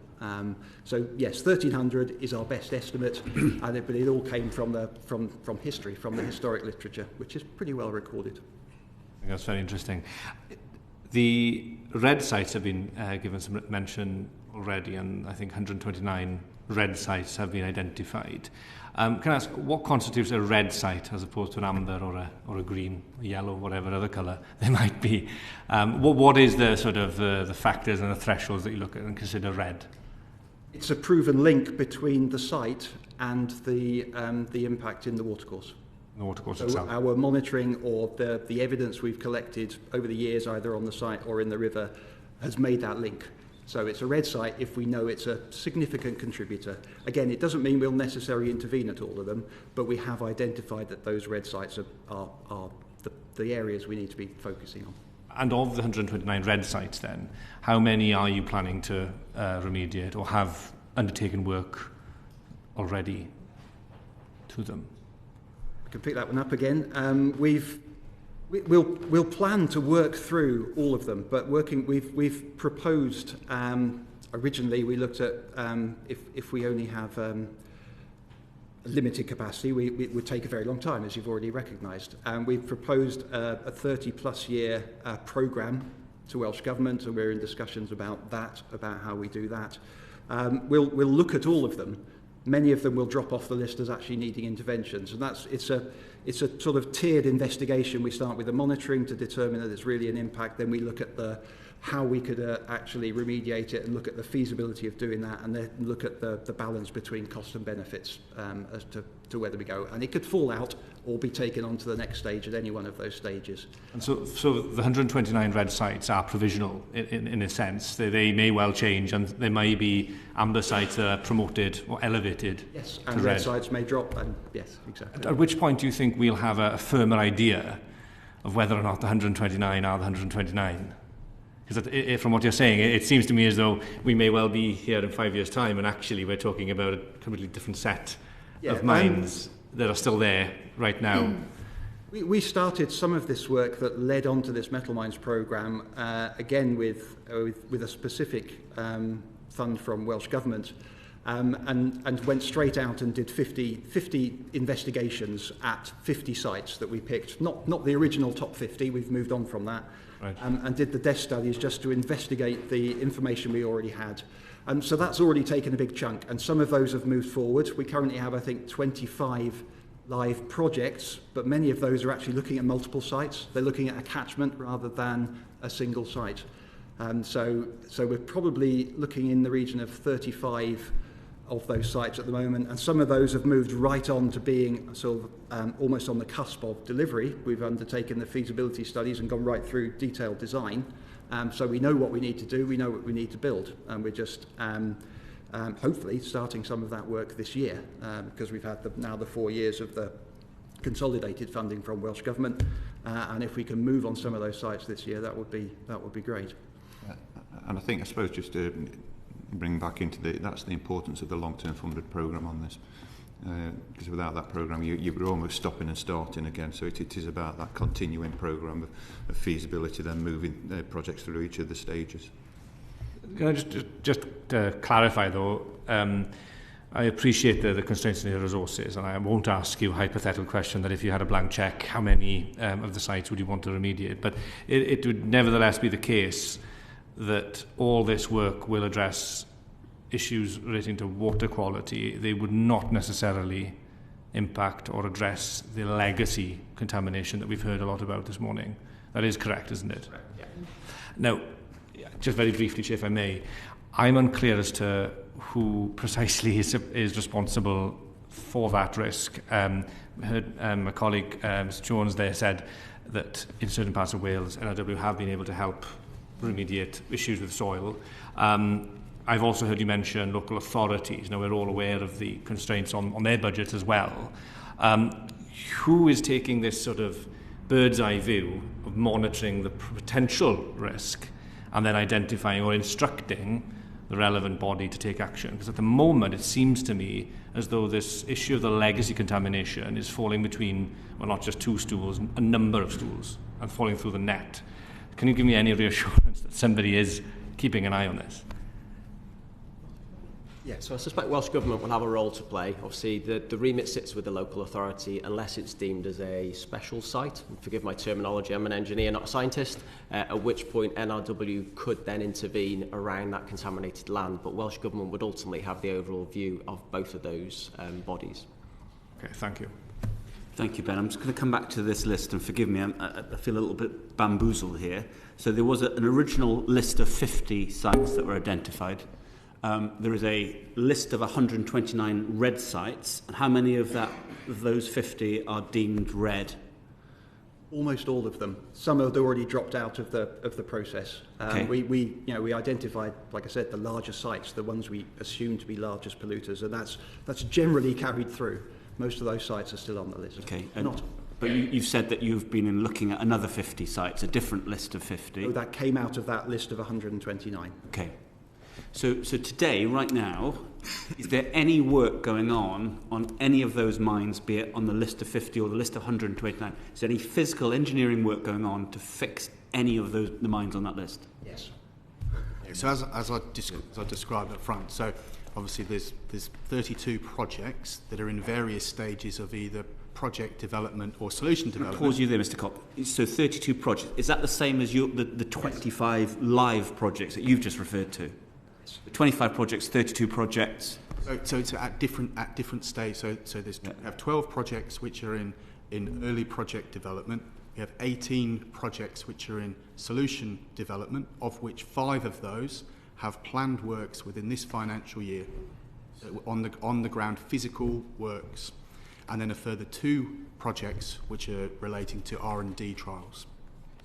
So yes, 1,300 is our best estimate, but it all came from history, from the historic literature, which is pretty well recorded. I think that's very interesting. The red sites have been given some mention already, and I think 129 red sites have been identified. Can I ask, what constitutes a red site as opposed to an amber or a green, a yellow, whatever other colour they might be? What is the sort of the factors and the thresholds that you look at and consider red? It's a proven link between the site and the impact in the watercourse. The watercourse so itself. Our monitoring or the evidence we've collected over the years, either on the site or in the river, has made that link. So it's a red site if we know it's a significant contributor. Again, it doesn't mean we'll necessarily intervene at all of them, but we have identified that those red sites are the areas we need to be focusing on. And of the 129 red sites then, how many are you planning to remediate or have undertaken work already to them? I can pick that one up again. We'll plan to work through all of them, but we've proposed, originally we looked at if we only have a limited capacity, it would take a very long time, as you've already recognised. We've proposed a 30-plus year programme to Welsh Government, and we're in discussions about that, about how we do that. We'll look at all of them. Many of them will drop off the list as actually needing interventions, and it's a sort of tiered investigation. We start with the monitoring to determine that there's really an impact, then we look at how we could actually remediate it and look at the feasibility of doing that, and then look at the balance between cost and benefits as to whether we go. And it could fall out or be taken on to the next stage at any one of those stages. And so the 129 red sites are provisional in a sense. They may well change, and there may be amber sites that are promoted or elevated. Yes, to and red sites may drop, and yes, exactly. At which point do you think we'll have a firmer idea of whether or not the 129 are the 129? Because from what you're saying, it seems to me as though we may well be here in 5 years' time, and actually we're talking about a completely different set of mines that are still there right now. We started some of this work that led on to this Metal Mines programme, again with a specific fund from Welsh Government, and went straight out and did 50 investigations at 50 sites that we picked. Not the original top 50, we've moved on from that. Right. And did the desk studies just to investigate the information we already had. So that's already taken a big chunk, and some of those have moved forward. We currently have, I think, 25 live projects, but many of those are actually looking at multiple sites. They're looking at a catchment rather than a single site. So we're probably looking in the region of 35 of those sites at the moment, and some of those have moved right on to being sort of almost on the cusp of delivery. We've undertaken the feasibility studies and gone right through detailed design, so we know what we need to do, we know what we need to build, and we're just hopefully starting some of that work this year, because we've had now the 4 years of the consolidated funding from Welsh Government, and if we can move on some of those sites this year, that would be great. And I suppose just to bring back into that's the importance of the long-term funded programme on this, because without that programme you're almost stopping and starting again, so it is about that continuing programme of feasibility, then moving projects through each of the stages. Can I just clarify though, I appreciate the constraints in your resources, and I won't ask you a hypothetical question that if you had a blank cheque, how many of the sites would you want to remediate, but it would nevertheless be the case that all this work will address issues relating to water quality. They would not necessarily impact or address the legacy contamination that we've heard a lot about this morning. That is correct, isn't it? Correct, yeah. Now, just very briefly, if I may, I'm unclear as to who precisely is responsible for that risk. I heard my colleague, Mr. Jones, there said that in certain parts of Wales, NRW have been able to help remediate issues with soil. I've also heard you mention local authorities. Now, we're all aware of the constraints on their budget as well. Who is taking this sort of bird's eye view of monitoring the potential risk and then identifying or instructing the relevant body to take action? Because at the moment, it seems to me as though this issue of the legacy contamination is falling between, well, not just two stools, a number of stools, and falling through the net. Can you give me any reassurance that somebody is keeping an eye on this? Yeah, so I suspect Welsh Government will have a role to play. Obviously, the remit sits with the local authority unless it's deemed as a special site. And forgive my terminology, I'm an engineer, not a scientist, at which point NRW could then intervene around that contaminated land. But Welsh Government would ultimately have the overall view of both of those bodies. Okay, thank you. Thank you, Ben. I'm just going to come back to this list, and forgive me, I feel a little bit bamboozled here. So there was an original list of 50 sites that were identified. There is a list of 129 red sites. And how many of those 50 are deemed red? Almost all of them. Some had already dropped out of the process. Okay. We identified, like I said, the larger sites, the ones we assumed to be largest polluters, and that's generally carried through. Most of those sites are still on the list. Okay. But you've said that you've been looking at another 50 sites, a different list of 50. So that came out of that list of 129. Okay. So today, right now, is there any work going on any of those mines, be it on the list of 50 or the list of 129? Is there any physical engineering work going on to fix any of the mines on that list? Yes. Yeah, so as I described up front, so obviously there's 32 projects that are in various stages of either project development or solution development. I'll pause you there, Mr. Cox. So 32 projects. Is that the same as the 25 live projects that you've just referred to? 25 projects, 32 projects. So it's at different stages. So we have 12 projects which are in early project development. We have 18 projects which are in solution development, of which 5 of those have planned works within this financial year, so on the ground physical works, and then a further 2 projects which are relating to R&D trials.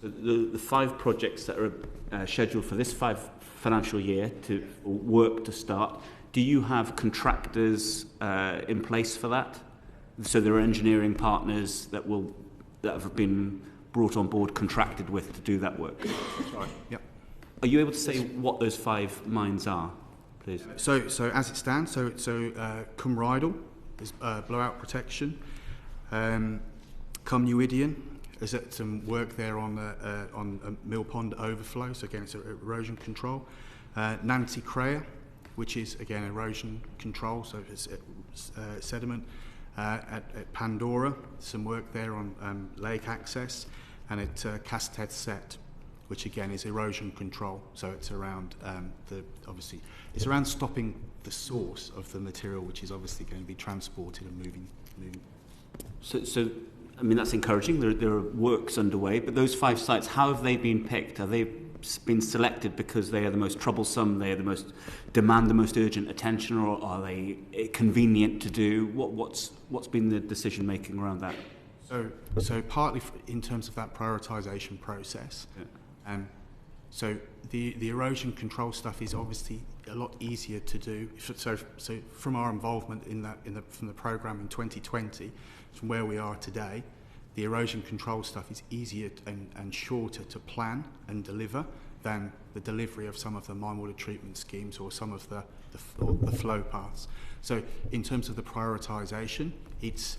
The 5 projects that are scheduled for this financial year to work to start, do you have contractors in place for that? So there are engineering partners that have been brought on board, contracted with to do that work? That's right, yep. Are you able to say what those 5 mines are, please? So as it stands, Cumridal is blowout protection. Cumnuidian, there's some work there on a mill pond overflow, so again it's erosion control. Nancy Crea, which is again erosion control, so it's sediment. At Pandora, some work there on lake access, and at Casteth Set, which again is erosion control. So it's around it's around stopping the source of the material, which is obviously going to be transported and moving. So I mean, that's encouraging. There are works underway, but those 5 sites, how have they been picked? Have they been selected because they are the most troublesome, they are demand the most urgent attention, or are they convenient to do? What's been the decision making around that? So partly in terms of that prioritisation process. Yeah. So the erosion control stuff is obviously a lot easier to do. So from our involvement from the programme in 2020, from where we are today, the erosion control stuff is easier and shorter to plan and deliver than the delivery of some of the mine water treatment schemes or some of the flow paths. So in terms of the prioritisation, it's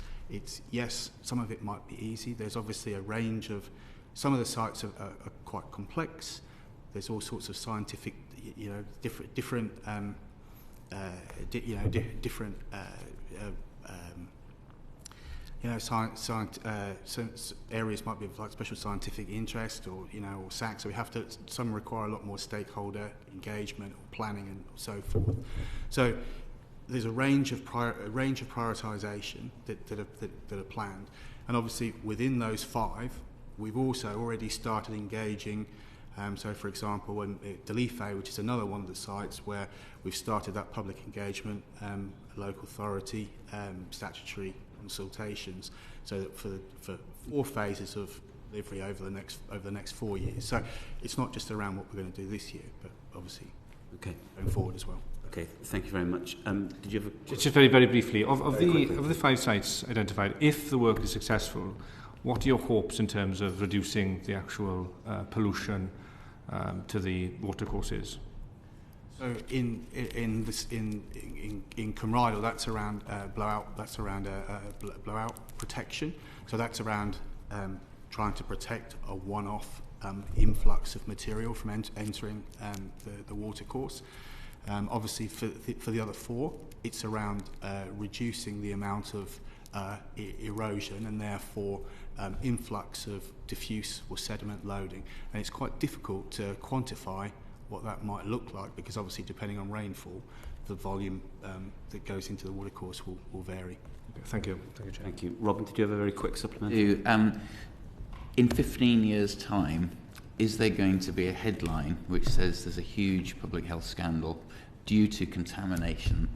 yes, some of it might be easy. There's obviously a range of, some of the sites are quite complex. There's all sorts of scientific, different areas might be of like special scientific interest or SAC. So we have to. Some require a lot more stakeholder engagement or planning and so forth. So there's a range of prioritisation that are planned, and obviously within those 5, we've also already started engaging. So, for example, Delife, which is another one of the sites where we've started that public engagement, local authority, statutory consultations, so that for 4 phases of delivery over the next 4 years. So it's not just around what we're going to do this year, but obviously going forward as well. Okay, thank you very much. Did you have just very, very briefly, of the 5 sites identified, if the work is successful, what are your hopes in terms of reducing the actual pollution to the watercourses? So in Cumridal, that's around blowout. That's around blowout protection. So that's around trying to protect a one-off influx of material from entering the watercourse. Obviously, for the other 4, it's around reducing the amount of erosion and therefore influx of diffuse or sediment loading. And it's quite difficult to quantify what that might look like because obviously depending on rainfall the volume that goes into the watercourse will vary. Okay, thank you. Thank you, Chair. Thank you. Robin, did you have a very quick supplement? In 15 years' time, is there going to be a headline which says there's a huge public health scandal due to contamination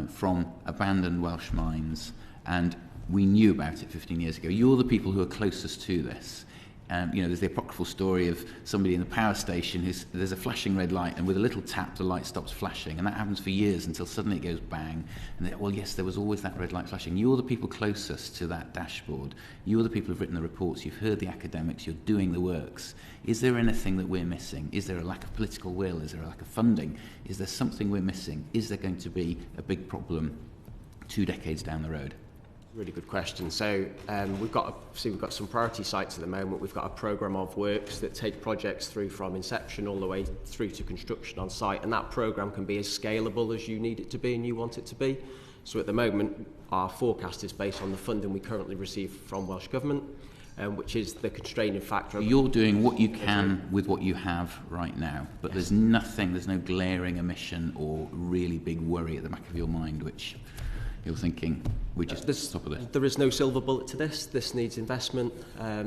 from abandoned Welsh mines, and we knew about it 15 years ago? You're the people who are closest to this. There's the apocryphal story of somebody in the power station there's a flashing red light, and with a little tap the light stops flashing, and that happens for years until suddenly it goes bang, and well, yes, there was always that red light flashing. You're the people closest to that dashboard. You're the people who've written the reports, you've heard the academics, you're doing the works. Is there anything that we're missing? Is there a lack of political will? Is there a lack of funding? Is there something we're missing? Is there going to be a big problem 2 decades down the road? Really good question. So we've got some priority sites at the moment. We've got a programme of works that take projects through from inception all the way through to construction on site, and that programme can be as scalable as you need it to be and you want it to be. So at the moment, our forecast is based on the funding we currently receive from Welsh Government, which is the constraining factor. You're doing what you can with what you have right now, but there's no glaring omission or really big worry at the back of your mind which you're thinking, we just stop with it. There is no silver bullet to this. This needs investment,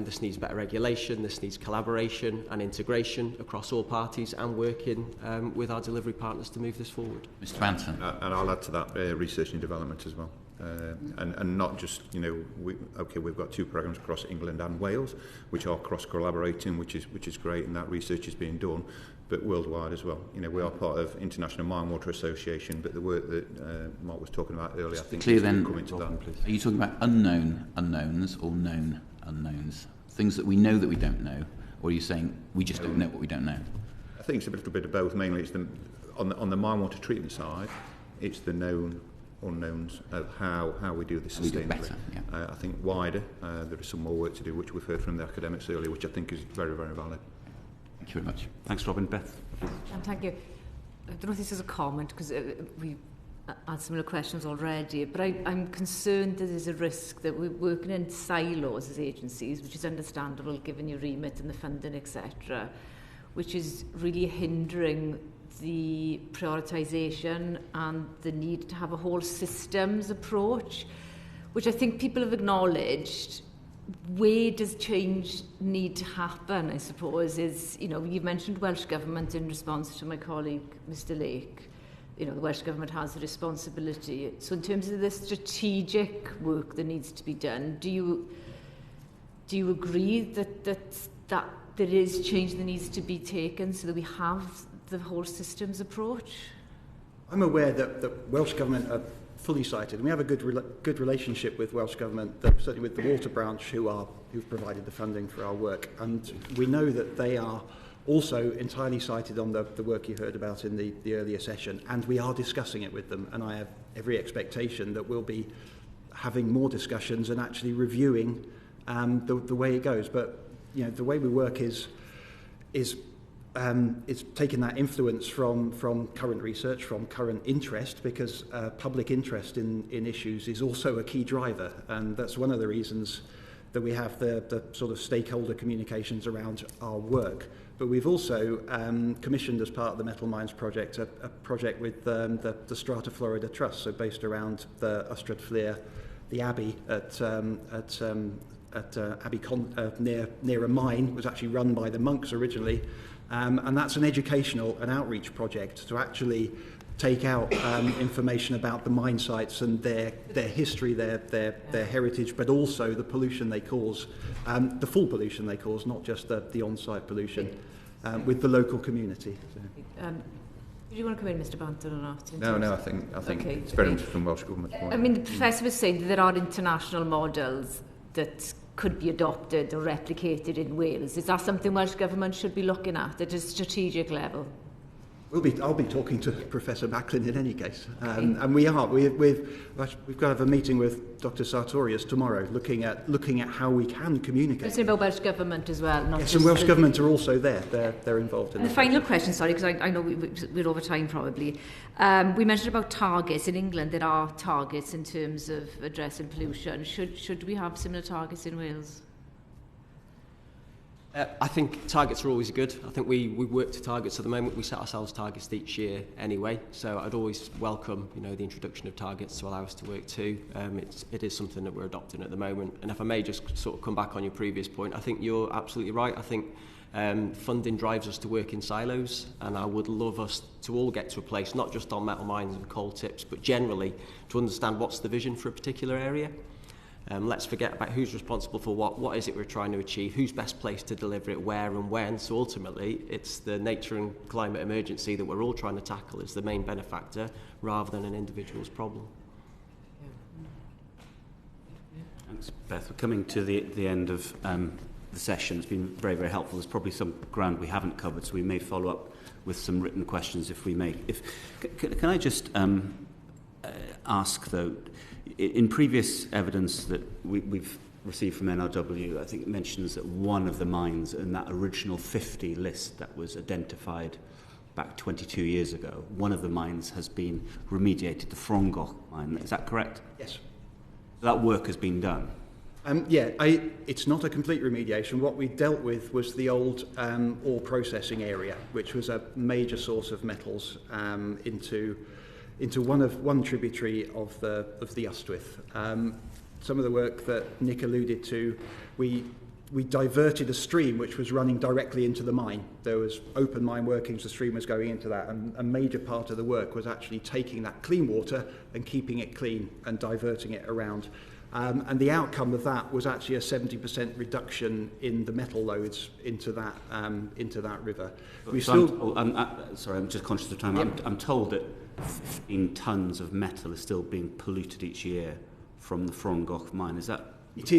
this needs better regulation, this needs collaboration and integration across all parties, and working with our delivery partners to move this forward. Mr. Banton. And I'll add to that research and development as well. And not just, we've got 2 programmes across England and Wales, which are cross-collaborating, which is great, and that research is being done, but worldwide as well. We are part of International Mine Water Association, but the work that Mark was talking about earlier, I think clear then, coming to that. Are you talking about unknown unknowns or known unknowns? Things that we know that we don't know, or are you saying we just don't know what we don't know? I think it's a little bit of both. Mainly it's on the mine water treatment side, it's the known unknowns of how we do this sustainably. I think wider, there is some more work to do, which we've heard from the academics earlier, which I think is very, very valid. Thank you very much. Thanks, Robin. Beth? Thank you. I don't know if this is a comment, because we had similar questions already, but I'm concerned that there's a risk that we're working in silos as agencies, which is understandable given your remit and the funding, etc., which is really hindering the prioritisation and the need to have a whole systems approach, which I think people have acknowledged. Where does change need to happen, I suppose, is, you've mentioned Welsh Government in response to my colleague, Mr. Lake. The Welsh Government has a responsibility. So in terms of the strategic work that needs to be done, do you agree that there is change that needs to be taken so that we have the whole systems approach? I'm aware that Welsh Government are fully cited, and we have a good relationship with Welsh Government, certainly with the Water Branch, who've provided the funding for our work, and we know that they are also entirely cited on the work you heard about in the earlier session, and we are discussing it with them, and I have every expectation that we'll be having more discussions and actually reviewing the way it goes. But the way we work is taking that influence from current research, from current interest, because public interest in issues is also a key driver, and that's one of the reasons that we have the sort of stakeholder communications around our work. But we've also commissioned, as part of the Metal Mines project, a project with the Strata Florida Trust, so based around the Ystrad Fleur, the Abbey near a mine, was actually run by the monks originally. And that's an educational and outreach project to actually take out information about the mine sites and their history, their heritage, but also the pollution they cause, the full pollution they cause, not just the on-site pollution, with the local community. So. Do you want to come in, Mr. Banton, or not? No, I think okay. It's very much from Welsh Government. I mean, the Professor was saying that there are international models that could be adopted or replicated in Wales. Is that something Welsh Government should be looking at a strategic level? I'll be talking to Professor Macklin in any case, and we've got to have a meeting with Dr. Sartorius tomorrow, looking at how we can communicate. It's about Welsh Government as well. Yes, and Welsh Government are also there. They're involved in. And the final question, sorry, because I know we're over time probably. We mentioned about targets in England. There are targets in terms of addressing pollution. Should we have similar targets in Wales? I think targets are always good. I think we work to targets at the moment. We set ourselves targets each year anyway. So I'd always welcome, the introduction of targets to allow us to work too. It is something that we're adopting at the moment. And if I may just sort of come back on your previous point, I think you're absolutely right. I think funding drives us to work in silos, and I would love us to all get to a place, not just on metal mines and coal tips, but generally to understand what's the vision for a particular area. Let's forget about who's responsible for what is it we're trying to achieve, who's best placed to deliver it, where and when. So ultimately, it's the nature and climate emergency that we're all trying to tackle is the main benefactor rather than an individual's problem. Thanks, Beth. We're coming to the end of the session. It's been very, very helpful. There's probably some ground we haven't covered, so we may follow up with some written questions if we may. Can I just ask, though, in previous evidence that we've received from NRW, I think it mentions that one of the mines in that original 50 list that was identified back 22 years ago, one of the mines has been remediated, the Frongoch mine. Is that correct? Yes. That work has been done? It's not a complete remediation. What we dealt with was the old ore processing area, which was a major source of metals into one tributary of the Ystwyth. Some of the work that Nick alluded to, we diverted a stream which was running directly into the mine. There was open mine workings, the stream was going into that, and a major part of the work was actually taking that clean water and keeping it clean and diverting it around. And the outcome of that was actually a 70% reduction in the metal loads into that river. Sorry, I'm just conscious of time. Yep. I'm told that 15 tonnes of metal is still being polluted each year from the Frongoch mine. Is that? It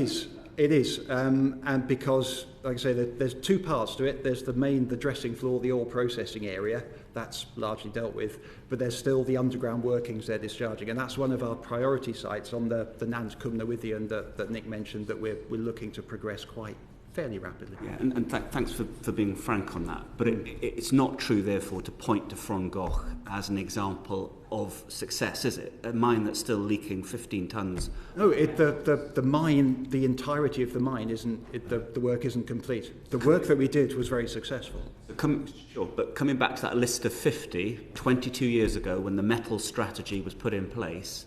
is. And because, like I say, there's two parts to it. There's the dressing floor, the ore processing area. That's largely dealt with. But there's still the underground workings they're discharging. And that's one of our priority sites on the Nans Cumna Withian that Nick mentioned that we're looking to progress quite fairly rapidly. Yeah, and thanks for being frank on that. But it's not true, therefore, to point to Frongoch as an example of success, is it? A mine that's still leaking 15 tonnes. No, the mine, the entirety of the mine the work isn't complete. The work that we did was very successful. But coming back to that list of 50, 22 years ago, when the metal strategy was put in place,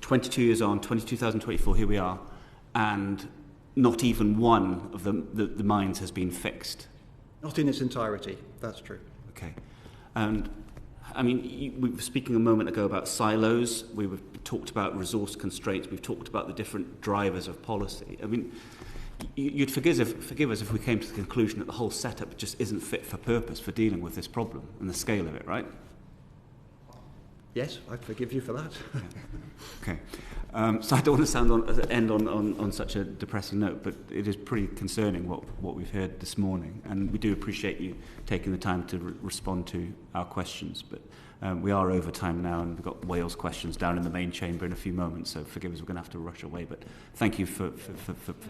22 years on, 2024, here we are, and not even one of the mines has been fixed. Not in its entirety, that's true. Okay. And, I mean, we were speaking a moment ago about silos. We've talked about resource constraints. We've talked about the different drivers of policy. I mean, you'd forgive us if we came to the conclusion that the whole setup just isn't fit for purpose for dealing with this problem and the scale of it, right? Yes, I forgive you for that. Yeah. Okay. So I don't want to end on such a depressing note, but it is pretty concerning what we've heard this morning, and we do appreciate you taking the time to respond to our questions. But we are over time now, and we've got Wales questions down in the main chamber in a few moments, so forgive us, we're going to have to rush away. But thank you for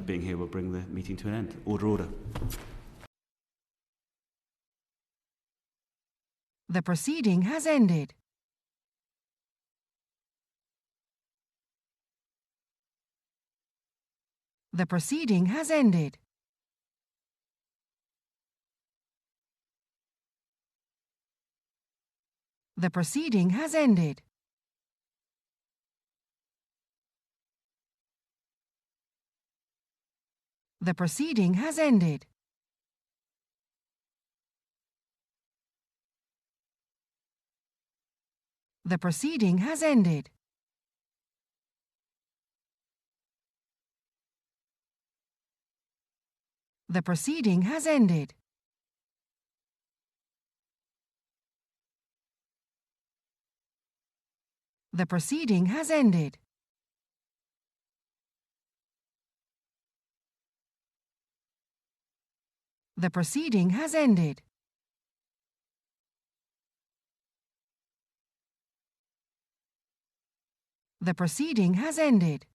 being here. We'll bring the meeting to an end. Order. The proceeding has ended. The proceeding has ended. The proceeding has ended. The proceeding has ended. The proceeding has ended. The proceeding has ended. The proceeding has ended. The proceeding has ended. The proceeding has ended.